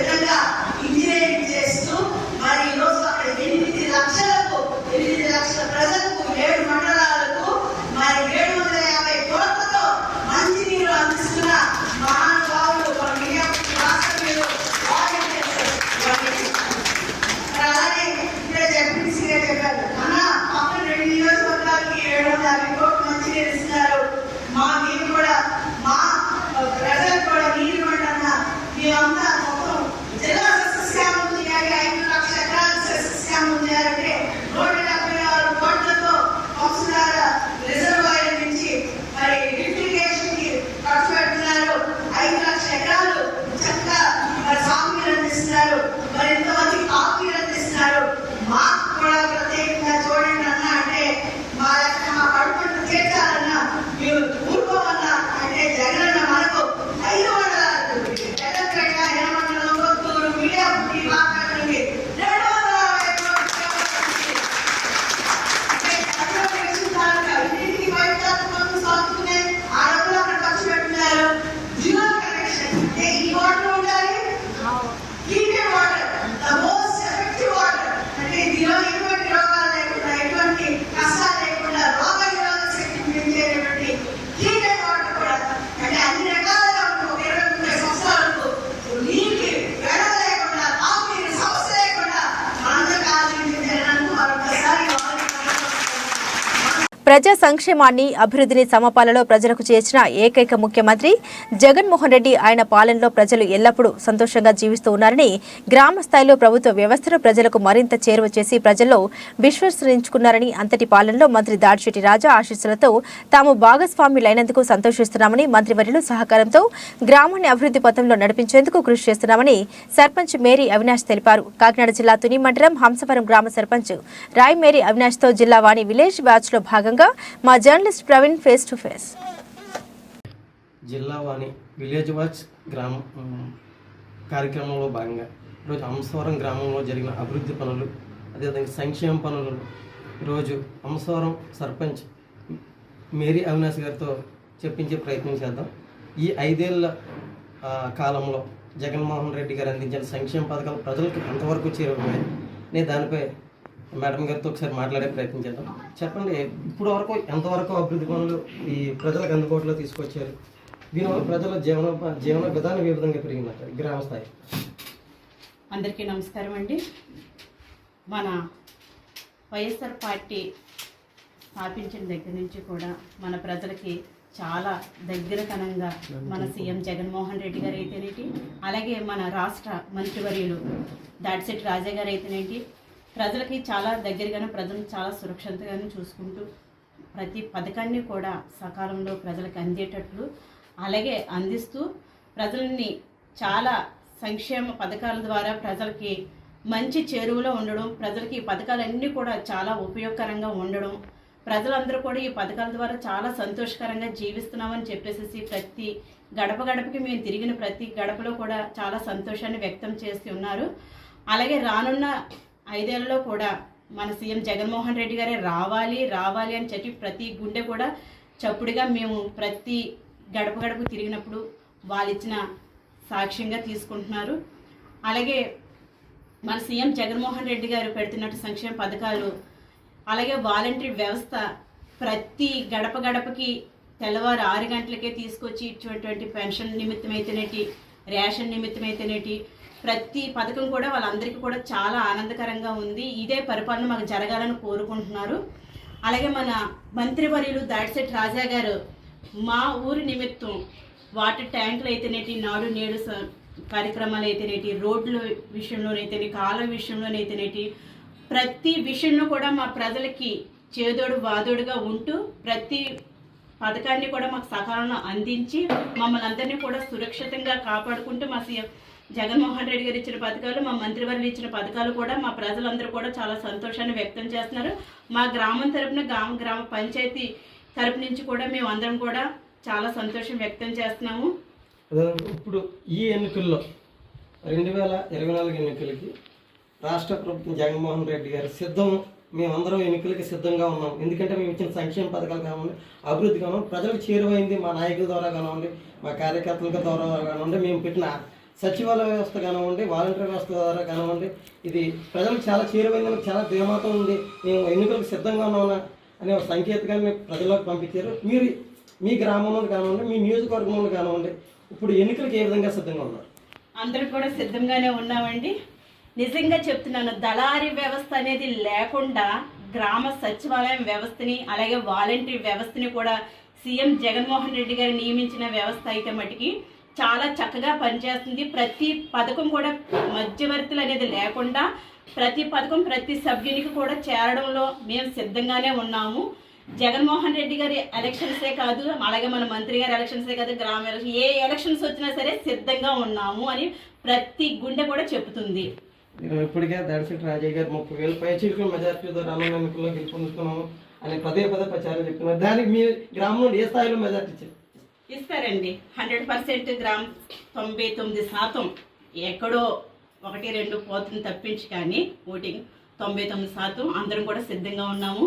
విధంగా ప్రజా సంక్షేమాన్ని అభివృద్ధిని సమపాలలో ప్రజలకు చేర్చిన ఏకైక ముఖ్యమంత్రి జగన్మోహన్ రెడ్డి. ఆయన పాలనలో ప్రజలు ఎల్లప్పుడూ సంతోషంగా జీవిస్తూ ఉన్నారని, గ్రామ స్థాయిలో ప్రభుత్వ వ్యవస్థను ప్రజలకు మరింత చేరువ చేసి ప్రజల్లో విశ్వసించుకున్నారని, అంతటి పాలనలో మంత్రి దాడిశెట్టి రాజా ఆశీస్సులతో తాము భాగస్వాములైనందుకు సంతోషిస్తున్నామని, మంత్రివర్యులు సహకారంతో గ్రామాన్ని అభివృద్ధి పథంలో నడిపించేందుకు కృషి చేస్తున్నామని సర్పంచ్ మేరీ అవినాష్ తెలిపారు. కాకినాడ జిల్లా తుని మండలం హంసవరం గ్రామ సర్పంచ్ రాయ్ మేరీ అవినాష్తో జిల్లా వాణి విలేజ్ బ్యాచ్లో భాగంగా మా journalist Praveen face to face. జిల్లా వాణి విలేజ్ వాచ్ గ్రామం కార్యక్రమంలో భాగంగా ఈరోజు హంసవరం గ్రామంలో జరిగిన అభివృద్ధి పనులు, అదేవిధంగా సంక్షేమ పనులు ఈరోజు హంసవరం సర్పంచ్ మేరీ అవినాష్ గారితో చెప్పించే ప్రయత్నం చేద్దాం. ఈ 5 ఏళ్ల కాలంలో జగన్మోహన్ రెడ్డి గారు అందించిన సంక్షేమ పథకాలు ప్రజలకు ఎంతవరకు చేరువయ్యాయి నేను దానిపై మేడం గారితో ఒకసారి మాట్లాడే ప్రయత్నం చేద్దాం. చెప్పండి, ఇప్పుడు వరకు ఎంతవరకు అభివృద్ధి పనులు ఈ ప్రజలకు అందుబాటులో తీసుకొచ్చారు? దీనివల్ల ప్రజల జీవన విధానం ఏ విధంగా పెరిగిందంటారు గ్రామ స్థాయి? అందరికీ నమస్కారం అండి. మన వైఎస్ఆర్ పార్టీ స్థాపించిన దగ్గర నుంచి కూడా మన ప్రజలకి చాలా దగ్గరతనంగా మన సీఎం జగన్మోహన్ రెడ్డి గారు అయితేనేటి, అలాగే మన రాష్ట్ర మంత్రివర్యులు దాడిశెట్టి రాజా గారు అయితేనేటి ప్రజలకి చాలా దగ్గరగానే, ప్రజలను చాలా సురక్షితంగానే చూసుకుంటూ ప్రతి పథకాన్ని కూడా సకాలంలో ప్రజలకు అందేటట్లు అలాగే అందిస్తూ ప్రజల్ని చాలా సంక్షేమ పథకాల ద్వారా ప్రజలకి మంచి చేరువలో ఉండడం, ప్రజలకి ఈ పథకాలన్నీ కూడా చాలా ఉపయోగకరంగా ఉండడం, ప్రజలందరూ కూడా ఈ పథకాల ద్వారా చాలా సంతోషకరంగా జీవిస్తున్నామని చెప్పేసి ప్రతి గడపకి మేము తిరిగిన ప్రతి గడపలో కూడా చాలా సంతోషాన్ని వ్యక్తం చేస్తూ ఉన్నారు. అలాగే రానున్న 5 ఏళ్లలో కూడా మన సీఎం జగన్మోహన్ రెడ్డి గారే రావాలి అని చెప్పి ప్రతి గుండె కూడా చప్పుడుగా మేము ప్రతి గడపకు తిరిగినప్పుడు వాళ్ళు ఇచ్చిన సాక్ష్యంగా తీసుకుంటున్నారు. అలాగే మన సీఎం జగన్మోహన్ రెడ్డి గారు పెడుతున్నట్టు సంక్షేమ పథకాలు, అలాగే వాలంటరీ వ్యవస్థ ప్రతి గడపకి తెల్లవారు 6 గంటలకే తీసుకొచ్చి ఇటువంటి పెన్షన్ నిమిత్తమైతేనేటి, రేషన్ నిమిత్తమైతేనేటి ప్రతి పథకం కూడా వాళ్ళందరికీ కూడా చాలా ఆనందకరంగా ఉంది. ఇదే పరిపాలన మాకు జరగాలని కోరుకుంటున్నారు. అలాగే మన మంత్రివర్యులు దాడిశెట్టి రాజా గారు మా ఊరి నిమిత్తం వాటర్ ట్యాంకులు అయితేనేటి, నాడు నేడు కార్యక్రమాలు అయితేనేటి, రోడ్ల విషయంలోనైతేనే, కాలువ విషయంలోనైతేనేటి ప్రతి విషయంలో కూడా మా ప్రజలకి చేదోడు వాదోడుగా ఉంటూ ప్రతి పథకాన్ని కూడా మాకు సకాలంలో అందించి మమ్మల్ని అందరినీ కూడా సురక్షితంగా కాపాడుకుంటూ మా సీఎం జగన్మోహన్ రెడ్డి గారు ఇచ్చిన పథకాలు, మా మంత్రివర్యులు ఇచ్చిన పథకాలు కూడా మా ప్రజలందరూ కూడా చాలా సంతోషాన్ని వ్యక్తం చేస్తున్నారు. మా గ్రామం తరపున గ్రామ పంచాయతీ తరపు నుంచి కూడా మేము అందరం కూడా చాలా సంతోషం వ్యక్తం చేస్తున్నాము. ఇప్పుడు ఈ ఎన్నికల్లో 2024 ఎన్నికలకి రాష్ట్ర ప్రభుత్వం జగన్మోహన్ రెడ్డి గారు మేమందరం ఎన్నికలకి సిద్ధంగా ఉన్నాం. ఎందుకంటే మేము ఇచ్చిన సంక్షేమ పథకాలు కానివ్వండి, అభివృద్ధి కానివ్వండి, ప్రజలకు చేరువైంది మా నాయకుల ద్వారా కానివ్వండి, మా కార్యకర్తల ద్వారా కానివ్వండి, మేము పెట్టిన సచివాలయ వ్యవస్థ కానివ్వండి, వాలంటీర్ వ్యవస్థ ద్వారా కానివ్వండి, ఇది ప్రజలకు చాలా చేరువైందని చాలా ధీమాతో ఉంది. మేము ఎన్నికలకు సిద్ధంగా ఉన్నామన్నా అనే ఒక సంకేతకాన్ని ప్రజల్లోకి పంపించారు. మీరు మీ గ్రామంలో కానివ్వండి, మీ నియోజకవర్గంలో కానివ్వండి, ఇప్పుడు ఎన్నికలకు ఏ విధంగా సిద్ధంగా ఉన్నారు? అందరూ కూడా సిద్ధంగానే ఉన్నామండి. నిజంగా చెప్తున్నాను, దళారీ వ్యవస్థ అనేది లేకుండా గ్రామ సచివాలయం వ్యవస్థని అలాగే వాలంటీర్ వ్యవస్థని కూడా సీఎం జగన్మోహన్ రెడ్డి గారు నియమించిన వ్యవస్థ అయితే మటుకి చాలా చక్కగా పనిచేస్తుంది. ప్రతి పథకం కూడా మధ్యవర్తులు అనేది లేకుండా ప్రతి పథకం ప్రతి సభ్యునికి కూడా చేరడంలో మేము సిద్ధంగానే ఉన్నాము. జగన్మోహన్ రెడ్డి గారి ఎలక్షన్సే కాదు, అలాగే మన మంత్రి గారి ఎలక్షన్సే కాదు, గ్రామ ఎలక్షన్ ఏ ఎలక్షన్స్ వచ్చినా సరే సిద్ధంగా ఉన్నాము అని ప్రతి గుండె కూడా చెబుతుంది. ఇప్పటికే దాడిశెట్టి రాజా గారు 30,000 పైచిలకు మెజార్టీతో రానున్న ఎన్నికల్లో గెలుపొందుతున్నాము అని పదే ప్రచారం చెప్తున్నారు. దానికి మీ గ్రామంలో ఏ స్థాయిలో మెజార్టీ ఇస్తారండి? 100% గ్రామం 99% ఎక్కడో 1-2 పోతుంది తప్పించి కానీ ఓటింగ్ 99% అందరం కూడా సిద్ధంగా ఉన్నాము.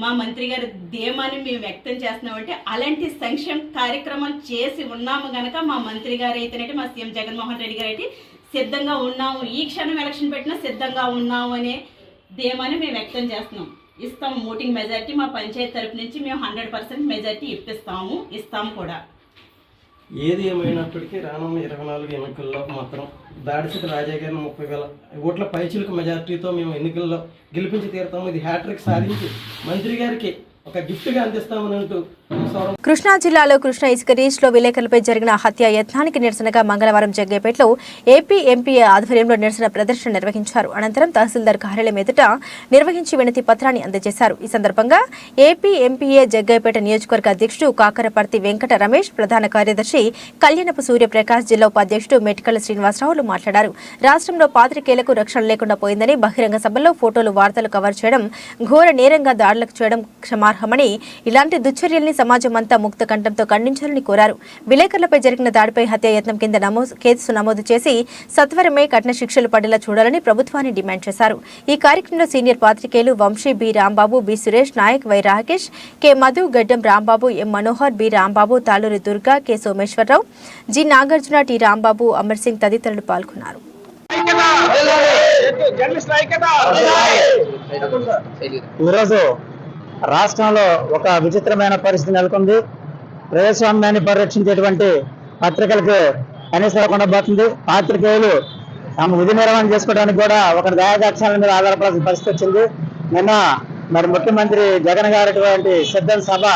మా మంత్రి గారి ధీమాన్ని మేము వ్యక్తం చేస్తున్నామంటే అలాంటి సంక్షేమ కార్యక్రమాలు చేసి ఉన్నాము కనుక మా మంత్రి గారు అయితేనంటే మా సీఎం జగన్మోహన్ రెడ్డి గారు అయితే సిద్ధంగా ఉన్నాము. ఈ క్షణం ఎలక్షన్ పెట్టినా సిద్ధంగా ఉన్నాము అనే ధీమాన్ని మేము వ్యక్తం చేస్తున్నాం. ఇస్తాము ఓటింగ్ మెజార్టీ మా పంచాయతీ తరపు నుంచి మేము 100% మెజార్టీ ఇస్తాము కూడా. ఏది ఏమైనప్పటికీ రానున్న 24 ఎన్నికల్లో మాత్రం దాడిశెట్టి రాజా గారిని 30,000 ఓట్ల పైచిలకు మెజార్టీతో మేము ఎన్నికల్లో గెలిపించి తీరుతాము. ఇది హ్యాట్రిక్ సాధించి మంత్రి గారికి ఒక గిఫ్ట్గా అందిస్తామని అంటూ కృష్ణా జిల్లాలో కృష్ణా ఇసుక రీచ్లో విలేకరులపై జరిగిన హత్య యత్నానికి నిరసనగా మంగళవారం జగ్గేపేటలో ఏపీ ఎంపీఏ ఆధ్వర్యంలో నిరసన ప్రదర్శన నిర్వహించారు. అనంతరం తహసీల్దార్ కార్యాలయం ఎదుట నిర్వహించి వినతి పత్రాన్ని అందజేశారు. ఈ సందర్భంగా ఏపీ ఎంపీఏ జగ్గేపేట నియోజకవర్గ అధ్యక్షుడు కాకరపర్తి వెంకట రమేష్, ప్రధాన కార్యదర్శి కళ్యాణపు సూర్యప్రకాష్, జిల్లా ఉపాధ్యక్షుడు మెట్కల శ్రీనివాసరావులు మాట్లాడారు. రాష్ట్రంలో పాత్రికేయులకు రక్షణ లేకుండా పోయిందని, బహిరంగ సభల్లో ఫోటోలు, వార్తలు కవర్ చేయడం, ఘోర నేరంగా దాడులకు చేయడం క్షమార్హమని, ఇలాంటి దుశ్చర్యల్ని సమాజం అంతా ముక్త కంఠంతో ఖండించాలని కోరారు. విలేకరులపై జరిగిన దాడిపై హత్యాయత్నం కింద కేసు నమోదు చేసి సత్వరమే కఠిన శిక్షలు పడేలా చూడాలని ప్రభుత్వాన్ని డిమాండ్ చేశారు. ఈ కార్యక్రమంలో సీనియర్ పాత్రికేయులు Vamsi, B Rambabu, B Suresh Nayak, Y Rakesh, K Madhu, Gaddam Rambabu, M Manohar, B Rambabu, Taluri Durga, K Someswara Rao, G Nagarjuna, T Rambabu, Amar Singh తదితరులు పాల్గొన్నారు. ఈరోజు రాష్ట్రంలో ఒక విచిత్రమైన పరిస్థితి నెలకొంది. ప్రజాస్వామ్యాన్ని పరిరక్షించేటువంటి పత్రికలకు కనీసం ఉండబోతుంది. పాత్రికేయులు తమ విధి నిర్వహణ చేసుకోవడానికి కూడా ఒక దయాదాక్షాల మీద ఆధారపడాల్సిన పరిస్థితి వచ్చింది. నిన్న మరి ముఖ్యమంత్రి జగన్ గారి సిద్ధం సభ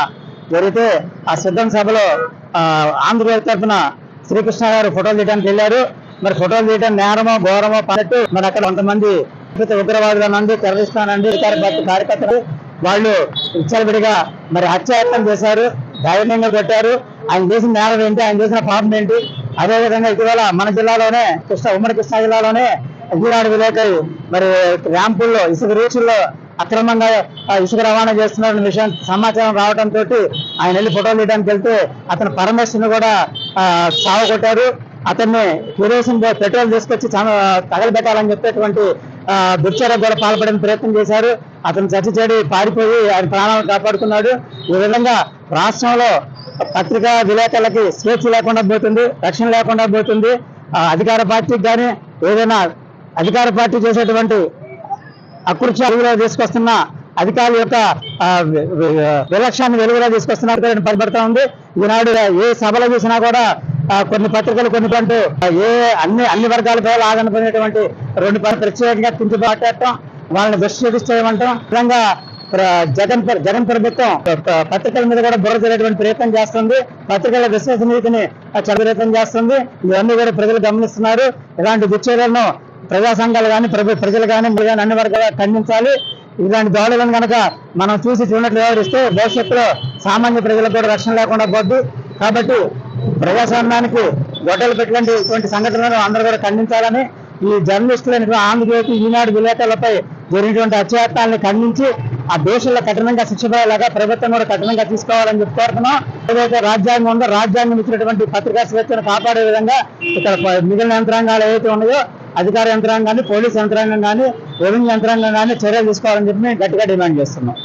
జరిగితే ఆ సిద్ధం సభలో ఆంధ్రప్రదేశ్ తరఫున శ్రీకృష్ణ గారు ఫోటోలు తీయడానికి వెళ్ళారు. మరి ఫోటోలు తీయడం నేరమో ఘోరమో పన్నట్టు మరి అక్కడ కొంతమంది ఉగ్రవాదులు నంది, టెర్రరిస్టులు నంది, కార్యకర్తలు వాళ్ళు విచ్చలవిడిగా మరి హత్యాయత్నం చేశారు, ధైర్యంగా కొట్టారు. ఆయన చేసిన నేరం ఏంటి, ఆయన చేసిన పాపం ఏంటి? అదేవిధంగా ఇటీవల మన జిల్లాలోనే ఉమ్మడి కృష్ణా జిల్లాలోనే ఈనాడు విలేకరి మరి ర్యాంపుల్లో ఇసుక రీచుల్లో అక్రమంగా ఇసుక రవాణా చేస్తున్న విషయం సమాచారం రావడంతో ఆయన వెళ్ళి ఫోటోలు తీయడానికి వెళ్తే అతను పరమేశ్వరుని కూడా సావగొట్టారు. అతన్ని కిరోసిన్ పెట్రోల్ తీసుకొచ్చి తగలబెట్టాలని చెప్పేటువంటి దుర్చర్యకు కూడా పాల్పడే ప్రయత్నం చేశారు. అతను చర్చ చేడి పారిపోయి ఆయన ప్రాణాలను కాపాడుకున్నాడు. ఈ విధంగా రాష్ట్రంలో పత్రికా విలేకరులకి స్వేచ్ఛ లేకుండా పోతుంది, రక్షణ లేకుండా పోతుంది. అధికార పార్టీకి కానీ ఏదైనా అధికార పార్టీ చేసేటువంటి అకృత్య వెలుగులో తీసుకొస్తున్న అధికారుల యొక్క విలక్షణాన్ని వెలుగులో తీసుకొస్తున్నారు పనిపడతా ఉంది. ఈనాడు ఏ సభలో చూసినా కూడా కొన్ని పత్రికలు కొన్నికంటూ అన్ని వర్గాల పేర్లు ఆదనపోయినటువంటి రెండు ప్రత్యేకంగా కించబట్టడం, వాళ్ళని విశ్లేషించమంటాం. విధంగా జగన్ ప్రభుత్వం పత్రికల మీద కూడా బుర్ర జరిగేటువంటి ప్రయత్నం చేస్తుంది. పత్రికల విశ్వసనీయతని ప్రయత్నం చేస్తుంది. ఇవన్నీ కూడా ప్రజలు గమనిస్తున్నారు. ఇలాంటి దుశ్చర్యలను ప్రజా సంఘాలు కానీ ప్రజలు కానీ అన్ని వర్గాలు ఖండించాలి. ఇలాంటి దాడులను కనుక మనం చూడనట్లు వ్యవహరిస్తే భవిష్యత్తులో సామాన్య ప్రజలకు కూడా రక్షణ లేకుండా పోద్ది. కాబట్టి ప్రజాస్వామ్యానికి గొడ్డలు పెట్టినటువంటి సంఘటనలను అందరూ కూడా ఖండించాలని, ఈ జర్నలిస్టులైన ఆంధ్రజ్యోతి, ఈనాడు విలేకరులపై జరిగినటువంటి అత్యాచారాన్ని ఖండించి ఆ దేశంలో కఠినంగా శిక్ష పడేలాగా ప్రభుత్వం కూడా కఠినంగా తీసుకోవాలని చెప్పి కోరుతున్నాం. ఏదైతే రాజ్యాంగం ఉందో రాజ్యాంగం ఇచ్చినటువంటి పత్రికా స్వేచ్ఛను కాపాడే విధంగా ఇక్కడ మిగిలిన యంత్రాంగాలు ఏవైతే ఉన్నాయో అధికార యంత్రాంగాన్ని, పోలీసు యంత్రాంగం కానీ, రెవెన్యూ యంత్రాంగం కానీ చర్యలు తీసుకోవాలని చెప్పి మేము గట్టిగా డిమాండ్ చేస్తున్నాం.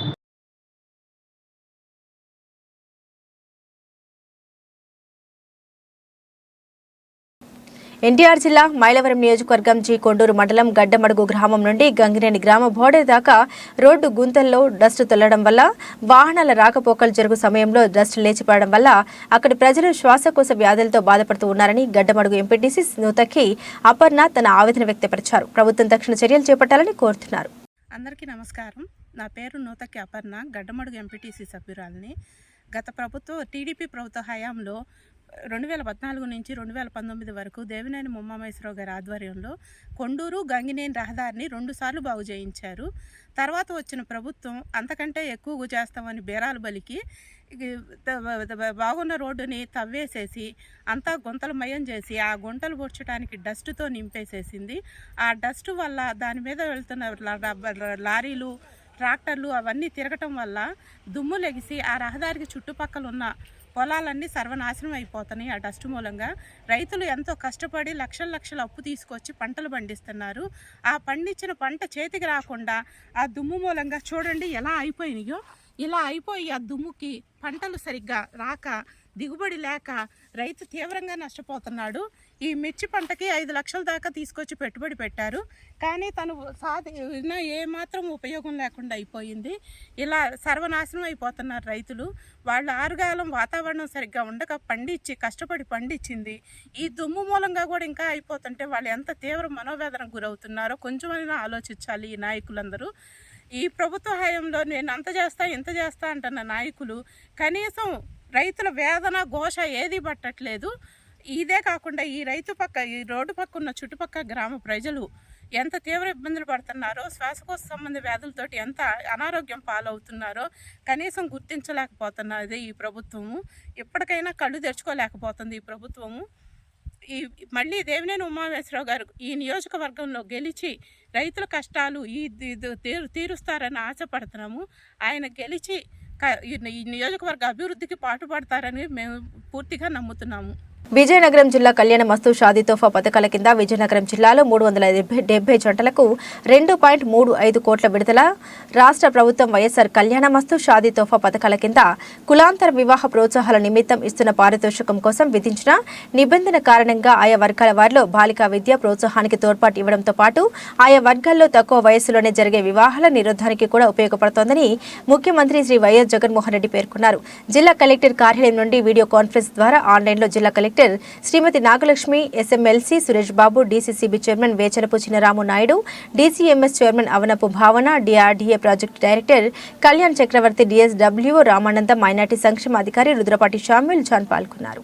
ఎన్టీఆర్ జిల్లా మైలవరం నియోజకవర్గం జి కొండూరు మండలం గడ్డమడుగు గ్రామం నుండి గంగినేని గ్రామ బోర్డర్ దాకా రోడ్డు గుంతల్లో డస్ట్ తొల్లడం వల్ల వాహనాల రాకపోకలు జరుగు సమయంలో డస్ట్ లేచిపడడం వల్ల అక్కడి ప్రజలు శ్వాసకోశ వ్యాధులతో బాధపడుతూ ఉన్నారని గడ్డమడుగు ఎంపీటీసీ నూతకి అపర్ణ తన ఆవేదన వ్యక్తపరిచారు. ప్రభుత్వం తక్షణ చర్యలు చేపట్టాలని కోరుతున్నారు. అందరికీ నమస్కారం. నా పేరు నూతకి అపర్ణ, గడ్డమడుగు ఎంపీటీసీ సభ్యురాలిని. గత టీడీపీ ప్రభుత్వ హయాంలో 2014 నుంచి 2019 వరకు దేవినేని ఉమామహేశ్వరరావు గారి ఆధ్వర్యంలో కొండూరు గంగినేని రహదారిని 2 సార్లు బాగు చేయించారు. తర్వాత వచ్చిన ప్రభుత్వం అంతకంటే ఎక్కువ చేస్తామని బేరాలు బలికి బాగున్న రోడ్డుని తవ్వేసేసి అంతా గుంతలమయం చేసి ఆ గుంటలు పూడ్చడానికి డస్ట్తో నింపేసేసింది. ఆ డస్ట్ వల్ల దాని మీద వెళ్తున్న లారీలు, ట్రాక్టర్లు అవన్నీ తిరగటం వల్ల దుమ్ము లెగిసి ఆ రహదారికి చుట్టుపక్కల ఉన్న పొలాలన్నీ సర్వనాశనం అయిపోతున్నాయి. ఆ డస్ట్ మూలంగా రైతులు ఎంతో కష్టపడి లక్షల అప్పు తీసుకొచ్చి పంటలు పండిస్తున్నారు. ఆ పండించిన పంట చేతికి రాకుండా ఆ దుమ్ము మూలంగా చూడండి ఎలా అయిపోయినాయో. ఇలా అయిపోయి ఆ దుమ్ముకి పంటలు సరిగ్గా రాక, దిగుబడి లేక రైతు తీవ్రంగా నష్టపోతున్నాడు. ఈ మిర్చి పంటకి 5 లక్షల దాకా తీసుకొచ్చి పెట్టుబడి పెట్టారు, కానీ తను ఏమాత్రం ఉపయోగం లేకుండా అయిపోయింది. ఇలా సర్వనాశనం అయిపోతున్నారు రైతులు. వాళ్ళు ఆరుగాలం వాతావరణం సరిగ్గా ఉండక కష్టపడి పండించింది ఈ దుమ్ము మూలంగా కూడా ఇంకా అయిపోతుంటే వాళ్ళు ఎంత తీవ్ర మనోవేదనకు గురవుతున్నారో కొంచెమైనా ఆలోచించాలి ఈ నాయకులందరూ. ఈ ప్రభుత్వ హయాంలో నేను అంత చేస్తా ఇంత చేస్తా అంటున్న నాయకులు కనీసం రైతుల వేదన ఘోష ఏది పట్టట్లేదు. ఇదే కాకుండా ఈ రోడ్డు పక్క ఉన్న చుట్టుపక్కల గ్రామ ప్రజలు ఎంత తీవ్ర ఇబ్బందులు పడుతున్నారో, శ్వాసకోశ సంబంధ వ్యాధులతోటి ఎంత అనారోగ్యం పాలవుతున్నారో కనీసం గుర్తించలేకపోతున్నది ఈ ప్రభుత్వము. ఇప్పటికైనా కళ్ళు తెరుచుకోలేకపోతుంది ఈ ప్రభుత్వము. మళ్ళీ దేవినేని ఉమామేశ్వరరావు గారు ఈ నియోజకవర్గంలో గెలిచి రైతుల కష్టాలు తీరుస్తారని ఆశపడుతున్నాము. ఆయన గెలిచి ఈ నియోజకవర్గ అభివృద్ధికి పాటుపడతారని మేము పూర్తిగా నమ్ముతున్నాము. విజయనగరం జిల్లా కళ్యాణ మస్తు షాదీ తోఫా పథకాల కింద విజయనగరం జిల్లాలో 370 జంటలకు 2.35 కోట్ల విడుదల. రాష్ట్ర ప్రభుత్వం వైఎస్ఆర్ కళ్యాణ మస్తు షాదీ తోఫా పథకాల కింద కులాంతర వివాహ ప్రోత్సాహాల నిమిత్తం ఇస్తున్న పారితోషికం కోసం విధించిన నిబంధన కారణంగా ఆయా వర్గాల వారిలో బాలికా విద్య ప్రోత్సాహానికి తోడ్పాటు ఇవ్వడంతో పాటు ఆయా వర్గాల్లో తక్కువ వయసులోనే జరిగే వివాహాల నిరోధానికి కూడా ఉపయోగపడుతోందని ముఖ్యమంత్రి శ్రీ వైఎస్ జగన్మోహన్ రెడ్డి పేర్కొన్నారు. జిల్లా కలెక్టర్ కార్యాలయం నుండి వీడియో కాన్ఫరెన్స్ ద్వారా ఆన్లైన్లో జిల్లా collector Srimathi Nagalakshmi, SMLC Suresh Babu, DCCB chairman Vechanapu Chinnaramu Naidu, DCMS chairman Avanapu Bhavana, DRDA project director Kalyan Chakravarthi, DSWO Ramanandam, minority సంక్షేమ అధికారి రుద్రపాటి షామిల్ జాన్ పాల్గొన్నారు.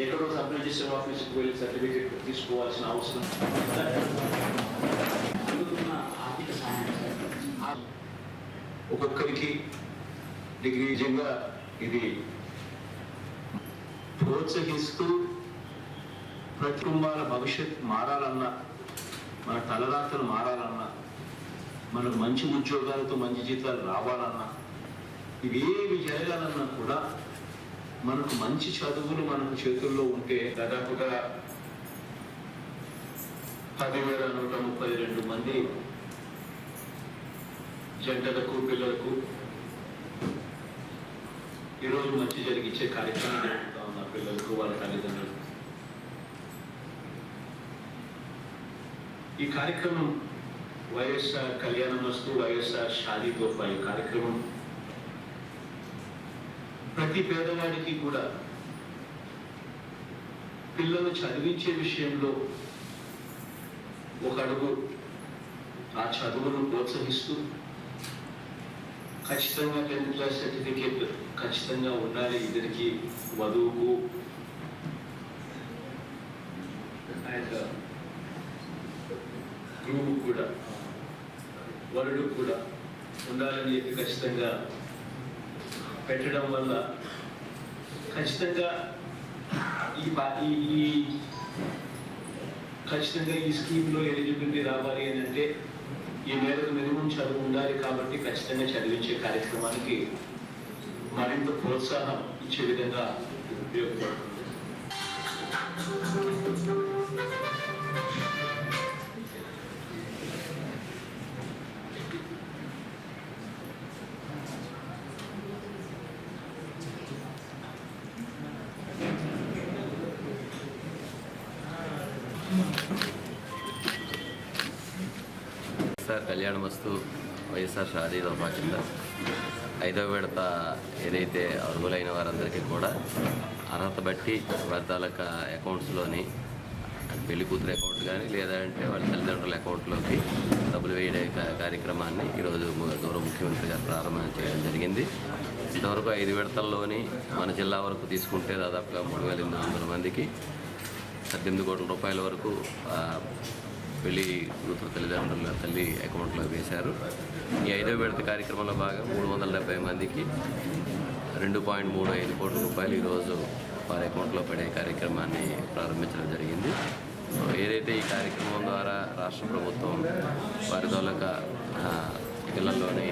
ఎక్కడో సబ్ రిజిస్టర్ ఆఫీస్కి వెళ్ళి సర్టిఫికేట్ తీసుకోవాల్సిన అవసరం. ఒక్కొక్కరికి డిగ్రీజంగా ఇది ప్రోత్సహిస్తూ ప్రతి కుటుంబాల భవిష్యత్ మారాలన్నా, మన తలరాతలు మారాలన్నా, మనకు మంచి ఉద్యోగాలతో మంచి జీతాలు రావాలన్నా, ఇవేవి జరగాలన్నా కూడా మనకు మంచి చదువులు మనకు చేతుల్లో ఉంటే దాదాపుగా 10,132 మంది జంటలకు పిల్లలకు ఈరోజు మంచి జరిగించే కార్యక్రమం జరుగుతూ ఉన్న పిల్లలకు వాళ్ళ తల్లిదండ్రులకు. ఈ కార్యక్రమం వైఎస్ఆర్ కళ్యాణ మస్తు వైఎస్ఆర్ షాదీ తోఫా ఈ కార్యక్రమం ప్రతి పేదవాడికి కూడా పిల్లలు చదివించే విషయంలో ఒక అడుగు ఆ చదువును ప్రోత్సహిస్తూ ఖచ్చితంగా 10th క్లాస్ సర్టిఫికేట్ ఖచ్చితంగా ఉండాలి ఇద్దరికి, వధువుకు అండ్ గ్రూపు కూడా వరుడు కూడా ఉండాలని చెప్పి ఖచ్చితంగా పెట్టడం వల్ల ఖచ్చితంగా ఈ స్కీమ్లో ఎలిజిబిలిటీ రావాలి అని అంటే ఈ మేరకు మినిమం చదువు ఉండాలి. కాబట్టి ఖచ్చితంగా చదివించే కార్యక్రమానికి మరింత ప్రోత్సాహం ఇచ్చే విధంగా ఉపయోగపడుతుంది. కళ్యాణ మస్తు వైఎస్ఆర్ షాదీ తోఫా కింద 5వ విడత ఏదైతే అర్హులైన వారందరికీ కూడా అర్హత బట్టి వారి తాలూకా అకౌంట్స్లోని పెళ్లి కూతురు అకౌంట్ కానీ లేదంటే వాళ్ళ తల్లిదండ్రుల అకౌంట్లోకి డబ్బులు వేయడే కార్యక్రమాన్ని ఈరోజు గౌరవ ముఖ్యమంత్రి గారు ప్రారంభం చేయడం జరిగింది. ఇంతవరకు 5 విడతల్లోని మన జిల్లా వరకు తీసుకుంటే దాదాపుగా 3,800 మందికి 18 కోట్ల రూపాయల వరకు పెళ్లి కూతురు తల్లిదండ్రుల తల్లి అకౌంట్లో వేశారు. ఈ 5వ విడత కార్యక్రమంలో భాగంగా 370 మందికి 2.35 కోట్ల రూపాయలు ఈరోజు వారి అకౌంట్లో పడే కార్యక్రమాన్ని ప్రారంభించడం జరిగింది. ఏదైతే ఈ కార్యక్రమం ద్వారా రాష్ట్ర ప్రభుత్వం వారి తాలూకా పిల్లల్లోని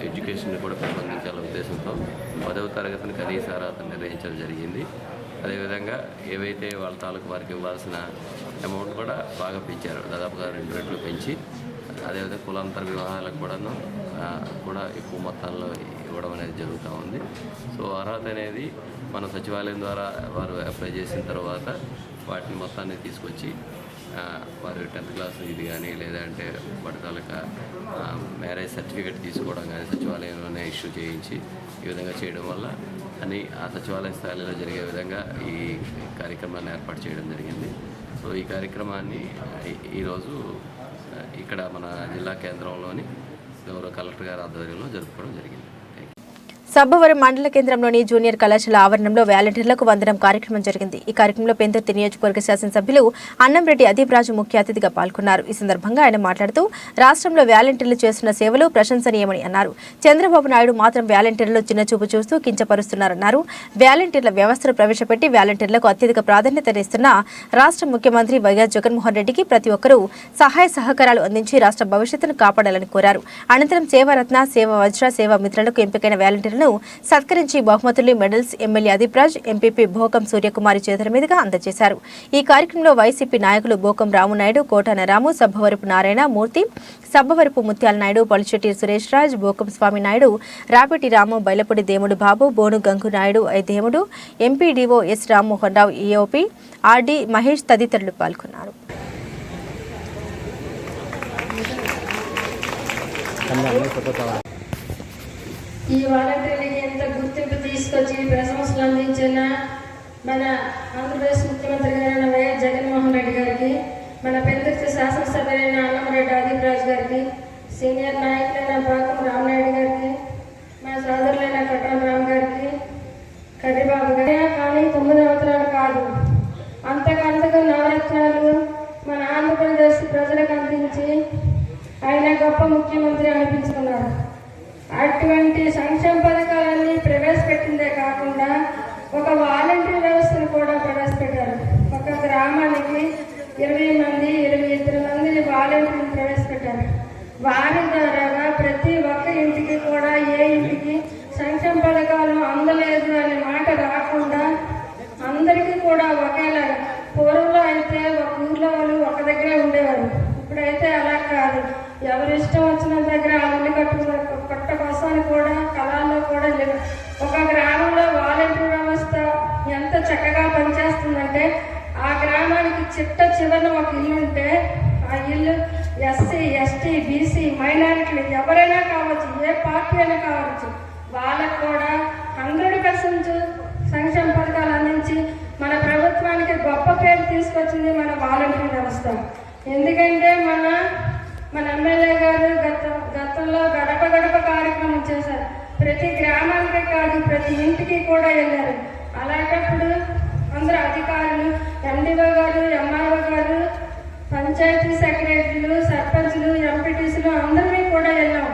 ఎడ్యుకేషన్ కూడా పెంపొందించాలనే ఉద్దేశంతో 10వ తరగతిని కనీస అర్హత నిర్ణయించడం జరిగింది. అదేవిధంగా ఏవైతే వాళ్ళ తాలూకు వారికి ఇవ్వాల్సిన అమౌంట్ కూడా బాగా పెంచారు, దాదాపుగా 2 రెట్లు పెంచి. అదేవిధంగా కులాంతర వివాహాలకు కూడా ఎక్కువ మొత్తాల్లో ఇవ్వడం అనేది జరుగుతూ ఉంది. సో అర్హత అనేది మన సచివాలయం ద్వారా వారు అప్లై చేసిన తర్వాత వాటిని మొత్తాన్ని తీసుకొచ్చి వారు 10th క్లాస్ ఇది కానీ లేదంటే వాటి తాలూకా మ్యారేజ్ సర్టిఫికేట్ తీసుకోవడం కానీ సచివాలయంలోనే ఇష్యూ చేయించి ఈ విధంగా చేయడం వల్ల అని ఆ సచివాలయ స్థాయిలో జరిగే విధంగా ఈ కార్యక్రమాన్ని ఏర్పాటు చేయడం జరిగింది. సో ఈ కార్యక్రమాన్ని ఈరోజు ఇక్కడ మన జిల్లా కేంద్రంలోని గౌరవ కలెక్టర్ గారి ఆధ్వర్యంలో జరుపుకోవడం జరిగింది. సబ్బవరం మండల కేంద్రంలోని జూనియర్ కళాశాల ఆవరణంలో వాలంటీర్లకు వందనం కార్యక్రమం జరిగింది. ఈ కార్యక్రమంలో పెందుర్తి నియోజకవర్గ శాసనసభ్యులు అన్నంరెడ్డి అదీప్ రాజు ముఖ్య అతిథిగా పాల్గొన్నారు. ఈ సందర్భంగా ఆయన మాట్లాడుతూ రాష్ట్రంలో వాలంటీర్లు చేస్తున్న సేవలు ప్రశంసనీయమని అన్నారు. చంద్రబాబు నాయుడు మాత్రం వాలంటీర్లు చిన్నచూపు చూస్తూ కించపరుస్తున్నారన్నారు. వాలంటీర్ల వ్యవస్థను ప్రవేశపెట్టి వాలంటీర్లకు అత్యధిక ప్రాధాన్యతనిస్తున్న రాష్ట్ర ముఖ్యమంత్రి వైఎస్ జగన్మోహన్ రెడ్డికి ప్రతి ఒక్కరూ సహాయ సహకారాలు అందించి రాష్ట్ర భవిష్యత్తును కాపాడాలని కోరారు. అనంతరం సేవారత్న, సేవ వజ్ర, సేవా మిత్రులకు ఎంపికైన వాలంటీర్లు సత్కరించి బహుమతులు, medals MLA Adeep Raj, MPP Bhokam Suryakumari చేతుల మీదుగా అందజేశారు. ఈ కార్యక్రమంలో వైసీపీ నాయకులు భోకం రామునాయుడు, కోటాన రాము, సబ్బవరపు నారాయణ మూర్తి, సబ్బవరపు ముత్యాల నాయుడు, పలుచెట్టి సురేష్ రాజ్, భోకం స్వామి నాయుడు, రాపెటి రాము, బైలపొడి దేముడు బాబు, బోను గంగు నాయుడు, దేముడు, MPDO yes Rammohan Rao, EOP RD Mahesh తదితరులు పాల్గొన్నారు. ఈ వాలంటీర్లకి ఎంత గుర్తింపు తీసుకొచ్చి ప్రశంసలు అందించిన మన ఆంధ్రప్రదేశ్ ముఖ్యమంత్రి గారైన వైఎస్ జగన్మోహన్ రెడ్డి గారికి, మన పెందుర్తి శాసనసభ్యులైన అన్నంరెడ్డి అదీప్ రాజు గారికి, సీనియర్ నాయకులైన భోకం రామనాయుడు గారికి, మా సోదరులైన కోటాన రామ్ గారికి, కర్రీబాబు గారి కానీ 9 అవసరాలు కాదు, అంతకంతగా నవరత్నాలు మన ఆంధ్రప్రదేశ్ ప్రజలకు అందించి ఆయన గొప్ప ముఖ్యమంత్రి అనిపించుకున్నారు. అటువంటి సంక్షేమ పథకాలన్నీ ప్రవేశపెట్టిందే కాకుండా ఒక వాలంటీర్ వ్యవస్థను కూడా ప్రవేశపెట్టారు. ఒక గ్రామానికి 22 మంది వాలంటీర్లు ప్రవేశపెట్టారు. వారి ద్వారా ప్రతి ఒక్క ఇంటికి కూడా ఏ ఇంటికి సంక్షేమ పథకాలు అందలేదు అనే మాట రాకుండా అందరికీ కూడా ఒకేలాగా, పూర్వంలో అయితే ఒక ఊర్లో వాళ్ళు ఒక దగ్గరే ఉండేవారు. ఇప్పుడైతే అలా కాదు, ఎవరి ఇష్టం వచ్చిన దగ్గర అల్లు కట్ట కోసాన్ని కూడా కళాల్లో కూడా లేదు. ఒక గ్రామంలో వాలంటీర్ వ్యవస్థ ఎంత చక్కగా పనిచేస్తుందంటే ఆ గ్రామానికి చివరన ఒక ఇల్లు ఉంటే ఆ ఇల్లు ఎస్సీ, ఎస్టీ, బీసీ, మైనారిటీలు ఎవరైనా కావచ్చు, ఏ పార్టీ అయినా కావచ్చు, వాళ్ళకు కూడా 100% సంక్షేమ పథకాలు అందించి మన ప్రభుత్వానికి గొప్ప పేరు తీసుకొచ్చింది మన వాలంటీర్ వ్యవస్థ. ఎందుకంటే మన ఎమ్మెల్యే గారు గతంలో గడప గడప కార్యక్రమం చేశారు. ప్రతి గ్రామానికి కాదు ప్రతి ఇంటికి కూడా వెళ్ళారు. అలాంటప్పుడు అందరూ అధికారులు, ఎండిఓ గారు, ఎంఆర్ఓ గారు, పంచాయతీ సెక్రటరీలు, సర్పంచ్లు, ఎంపీటీసీలు అందరినీ కూడా వెళ్ళాం.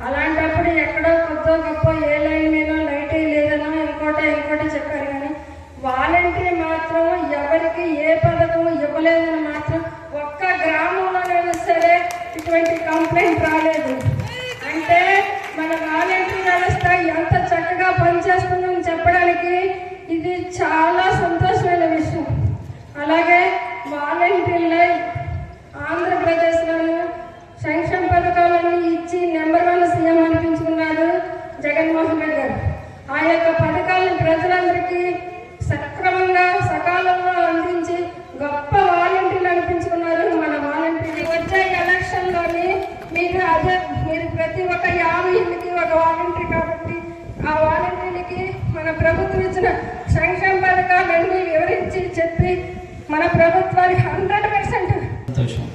అలాంటప్పుడు ఎక్కడో కొద్దో గొప్ప ఏ లైన్ మీద లైట్ లేదనో ఇంకోటి చెప్పారు. కానీ వాలంటీర్ మాత్రం ఎవరికి ఏ పథకం ఇవ్వలేదని మాత్రం ఒక్క గ్రామంలోనైనా సరే ఇటువంటి కంప్లైంట్ రాలేదు. అంటే మన వాలంటీర్ వ్యవస్థ ఎంత చక్కగా పనిచేస్తుందని చెప్పడానికి ఇది చాలా సంతోషమైన విషయం. అలాగే వాలంటీర్లే ఆంధ్రప్రదేశ్లోను సంక్షేమ పథకాలన్నీ ఇచ్చి నెంబర్ 1 సీఎం అనిపించుకున్నారు జగన్మోహన్ రెడ్డి గారు. ఆ యొక్క పథకాలను ప్రజలందరికీ సక్రమంగా సకాలంలో అందించి గొప్ప వాలంటీర్లు అనిపించుకున్నారు మన వాలంటీర్లు. వచ్చే ఎలక్షన్లోని మీరు ప్రతి ఒక్క 50 ఇళ్ళకి ఒక వాలంటీర్ కాబట్టి ఆ వాలంటీర్లకి మన ప్రభుత్వం ఇచ్చిన సంక్షేమ పథకాలన్నీ వివరించి చెప్పి మన ప్రభుత్వానికి 100% సంతోషం.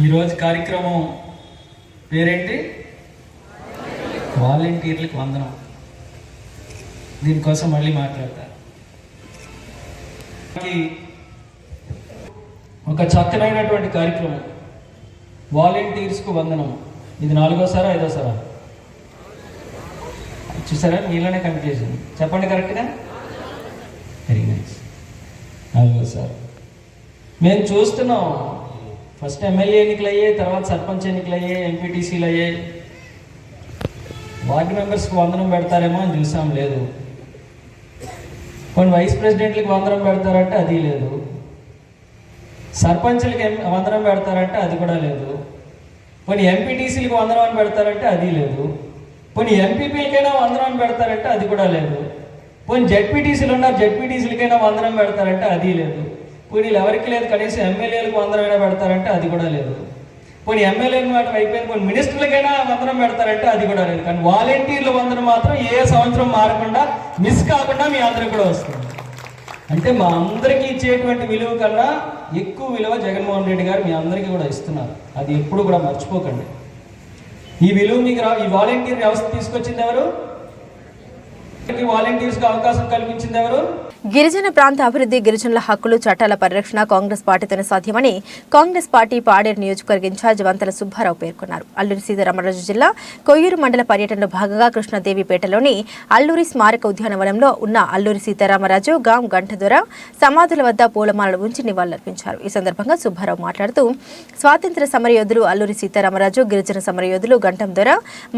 ఈరోజు కార్యక్రమం పేరేంటి? వాలంటీర్లకు వందనం. దీనికోసం మళ్ళీ మాట్లాడతారు. ఒక చక్కనైనటువంటి కార్యక్రమం వాలంటీర్స్కు వందనం. ఇది 4వసారా 5వసారా? చూసారా, మీలోనే కన్ఫ్యూజన్. చెప్పండి కరెక్ట్గా. Very nice. 4వసారి. మేము చూస్తున్నాం ఫస్ట్ ఎమ్మెల్యే ఎన్నికలు అయ్యాయి, తర్వాత సర్పంచ్ ఎన్నికలు అయ్యాయి, ఎంపీటీసీలు అయ్యాయి. వార్డు మెంబర్స్కి వందనం పెడతారేమో అని చూసాం, లేదు. కొన్ని వైస్ ప్రెసిడెంట్లకి వందనం పెడతారంటే అది లేదు. సర్పంచ్లకి వందనం పెడతారంటే అది కూడా లేదు. కొన్ని ఎంపీటీసీలకు వందనం అని పెడతారంటే అది లేదు. కొన్ని ఎంపీపీలకైనా వందనం పెడతారంటే అది కూడా లేదు. కొన్ని జెడ్పీటీసీలు ఉన్నారు, జెడ్పీటీసీలకైనా వందనం పెడతారంటే అది లేదు. కొన్ని ఎవరికి లేదు, కనీసం ఎమ్మెల్యేలకు వందనమైనా పెడతారంటే అది కూడా లేదు. కొన్ని ఎమ్మెల్యేలు మాట అయిపోయింది, కొన్ని మినిస్టర్లకైనా వందనం పెడతారంటే అది కూడా లేదు. కానీ వాలంటీర్ల వందనం మాత్రం ఏ సంవత్సరం మారకుండా మిస్ కాకుండా మీ అందరికి కూడా వస్తుంది. అంటే మా అందరికీ ఇచ్చేటువంటి విలువ కన్నా ఎక్కువ విలువ జగన్మోహన్ రెడ్డి గారు మీ అందరికీ కూడా ఇస్తున్నారు. అది ఎప్పుడు కూడా మర్చిపోకండి. ఈ విలువ మీకు ఈ వాలంటీర్ వ్యవస్థ తీసుకొచ్చింది ఎవరు? వాలంటీర్స్కి అవకాశం కల్పించింది ఎవరు? గిరిజన ప్రాంత అభివృద్ధి, గిరిజనుల హక్కులు, చట్టాల పరిరక్షణ కాంగ్రెస్ పార్టీతోనే సాధ్యమని కాంగ్రెస్ పార్టీ పాడేరు నియోజకవర్గ ఇన్ఛార్జ్ వంతల సుబ్బారావు పేర్కొన్నారు. అల్లూరి సీతారామరాజు జిల్లా కొయ్యూరు మండల పర్యటనలో భాగంగా కృష్ణదేవిపేటలోని అల్లూరి స్మారక ఉద్యానవనంలో ఉన్న అల్లూరి సీతారామరాజు గాం గంటదొర సమాధుల వద్ద పూలమాలలు ఉంచి నివాళులర్పించారు. ఈ సందర్భంగా సుబ్బారావు మాట్లాడుతూ స్వాతంత్ర్య సమరయోధులు అల్లూరి సీతారామరాజు, గిరిజన సమరయోధులు గంటం దొర,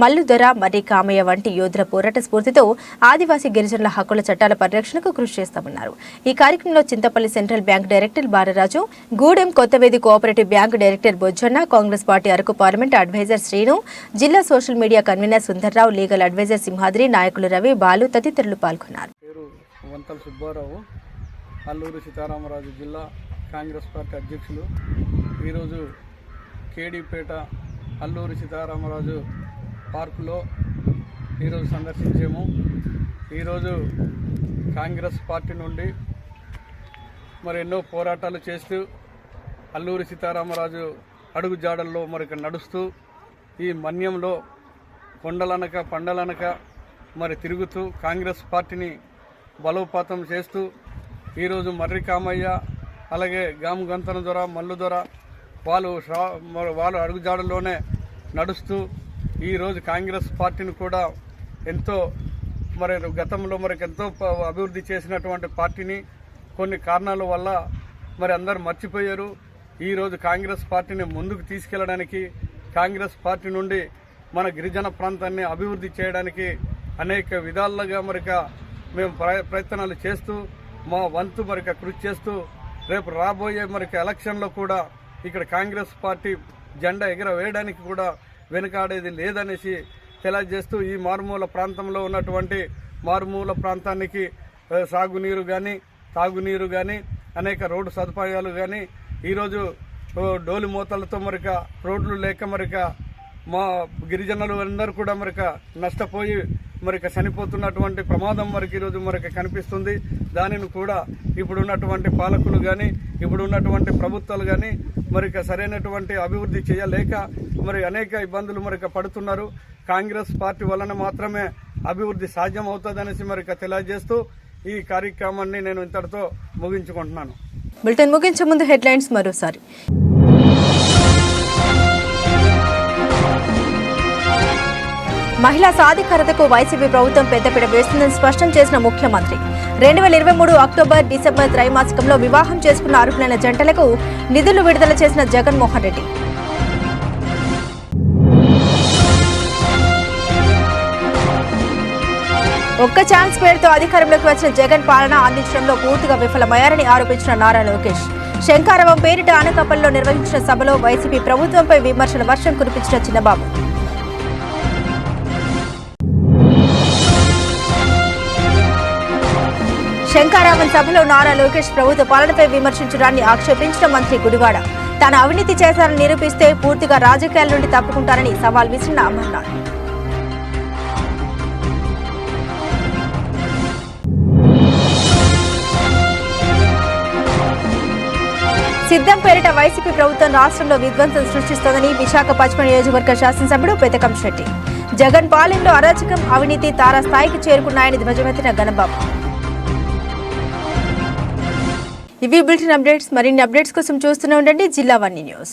మల్లు దొర, మర్రి కామయ్య వంటి యోధుల పోరాట స్ఫూర్తితో ఆదివాసీ గిరిజనుల హక్కుల చట్టాల పరిరక్షణకు కృషి చేస్తామన్నారు. ఈ కార్యక్రమంలో Chintapalli central bank director Balaraju, Gudem Kothavedi cooperative bank director Bojjanna, Congress party Araku parliament adviser Srinu, జిల్లా social media convener Sundar Rao, legal adviser Simhadri, నాయకులు రవి, బాలు తదితరులు పాల్గొన్నారు. వంతల సుబ్బారావు, అల్లూరి సీతారామరాజు జిల్లా కాంగ్రెస్ పార్టీ అధ్యక్షులు. ఈరోజు కేడీపేట అల్లూరి సీతారామరాజు పార్కులో ఈరోజు సందర్శించాము. ఈరోజు కాంగ్రెస్ పార్టీ నుండి మరి ఎన్నో పోరాటాలు చేస్తూ అల్లూరి సీతారామరాజు అడుగు జాడల్లో మరి నడుస్తూ ఈ మన్యంలో కొండలనక పండలనక మరి తిరుగుతూ కాంగ్రెస్ పార్టీని బలోపేతం చేస్తూ ఈరోజు మర్రి కామయ్య, అలాగే గాము గంతన దొర, మల్లు దొర వాళ్ళు అడుగుజాడల్లోనే నడుస్తూ ఈరోజు కాంగ్రెస్ పార్టీని కూడా ఎంతో మరి గతంలో ఎంతో అభివృద్ధి చేసినటువంటి పార్టీని కొన్ని కారణాల వల్ల మరి అందరూ మర్చిపోయారు. ఈరోజు కాంగ్రెస్ పార్టీని ముందుకు తీసుకెళ్లడానికి, కాంగ్రెస్ పార్టీ నుండి మన గిరిజన ప్రాంతాన్ని అభివృద్ధి చేయడానికి అనేక విధాలుగా మేము ప్రయత్నాలు చేస్తూ మా వంతు కృషి చేస్తూ రేపు రాబోయే ఎలక్షన్లో కూడా ఇక్కడ కాంగ్రెస్ పార్టీ జెండా ఎగరవేయడానికి కూడా వెనుకాడేది లేదనేసి తెలియజేస్తూ ఈ మారుమూల ప్రాంతంలో ఉన్నటువంటి మారుమూల ప్రాంతానికి సాగునీరు కానీ తాగునీరు కానీ అనేక రోడ్డు సదుపాయాలు కానీ ఈరోజు డోలి మూతలతో రోడ్లు లేక మా గిరిజనులు అందరూ కూడా నష్టపోయి చనిపోతున్నటువంటి ప్రమాదం ఈరోజు కనిపిస్తుంది. దానిని కూడా ఇప్పుడున్నటువంటి పాలకులు కానీ ఇప్పుడున్నటువంటి ప్రభుత్వాలు కానీ సరైనటువంటి అభివృద్ధి చేయలేక అనేక ఇబ్బందులు పడుతున్నారు. కాంగ్రెస్ పార్టీ వలన మాత్రమే అభివృద్ధి సాధ్యం అవుతుందనేసి తెలియజేస్తూ ఈ కార్యక్రమాన్ని నేను ఇంతటితో ముగించుకుంటున్నాను. బులెటిన్ ముగించే ముందు హెడ్లైన్స్ మరోసారి. మహిళా సాధికారతకు వైసీపీ ప్రభుత్వం పెద్దపీట వేస్తుందని స్పష్టం చేసిన ముఖ్యమంత్రి. 2023 అక్టోబర్, డిసెంబర్ త్రైమాసికంలో వివాహం చేసుకున్న అర్హులైన జంటలకు నిధులు విడుదల చేసిన జగన్మోహన్ రెడ్డి. ఒక్క ఛాన్స్ పేరుతో అధికారంలోకి వచ్చిన జగన్ పాలన అందించడంలో పూర్తిగా విఫలమయ్యారని ఆరోపించిన నారా లోకేష్. శంకారవం పేరిట అనకాపల్లిలో నిర్వహించిన సభలో వైసీపీ ప్రభుత్వంపై విమర్శల వర్షం కురిపించిన చిన్నబాబు. శంకారామన్ సభలో నారా లోకేష్ ప్రభుత్వ పాలనపై విమర్శించడాన్ని ఆక్షేపించిన మంత్రి గుడివాడ. తాను అవినీతి చేశారని నిరూపిస్తే పూర్తిగా రాజకీయాల నుండి తప్పుకుంటారని సవాల్ విసిరిన అమర్నాథ్. సిద్ధం పేరిట వైసీపీ ప్రభుత్వం రాష్ట్రంలో విధ్వంసం సృష్టిస్తోందని విశాఖ పశ్చిమ నియోజకవర్గ శాసనసభ్యుడు పెద్దకం శెట్టి. జగన్ పాలనలో అరాచకం, అవినీతి తారాస్థాయికి చేరుకున్నాయని ధ్వజమెత్తిన గణబాబు. ఇవి బులెటిన్ అప్డేట్స్. మరిన్ని అప్డేట్స్ కోసం చూస్తూనే ఉండండి జిల్లా 1 న్యూస్.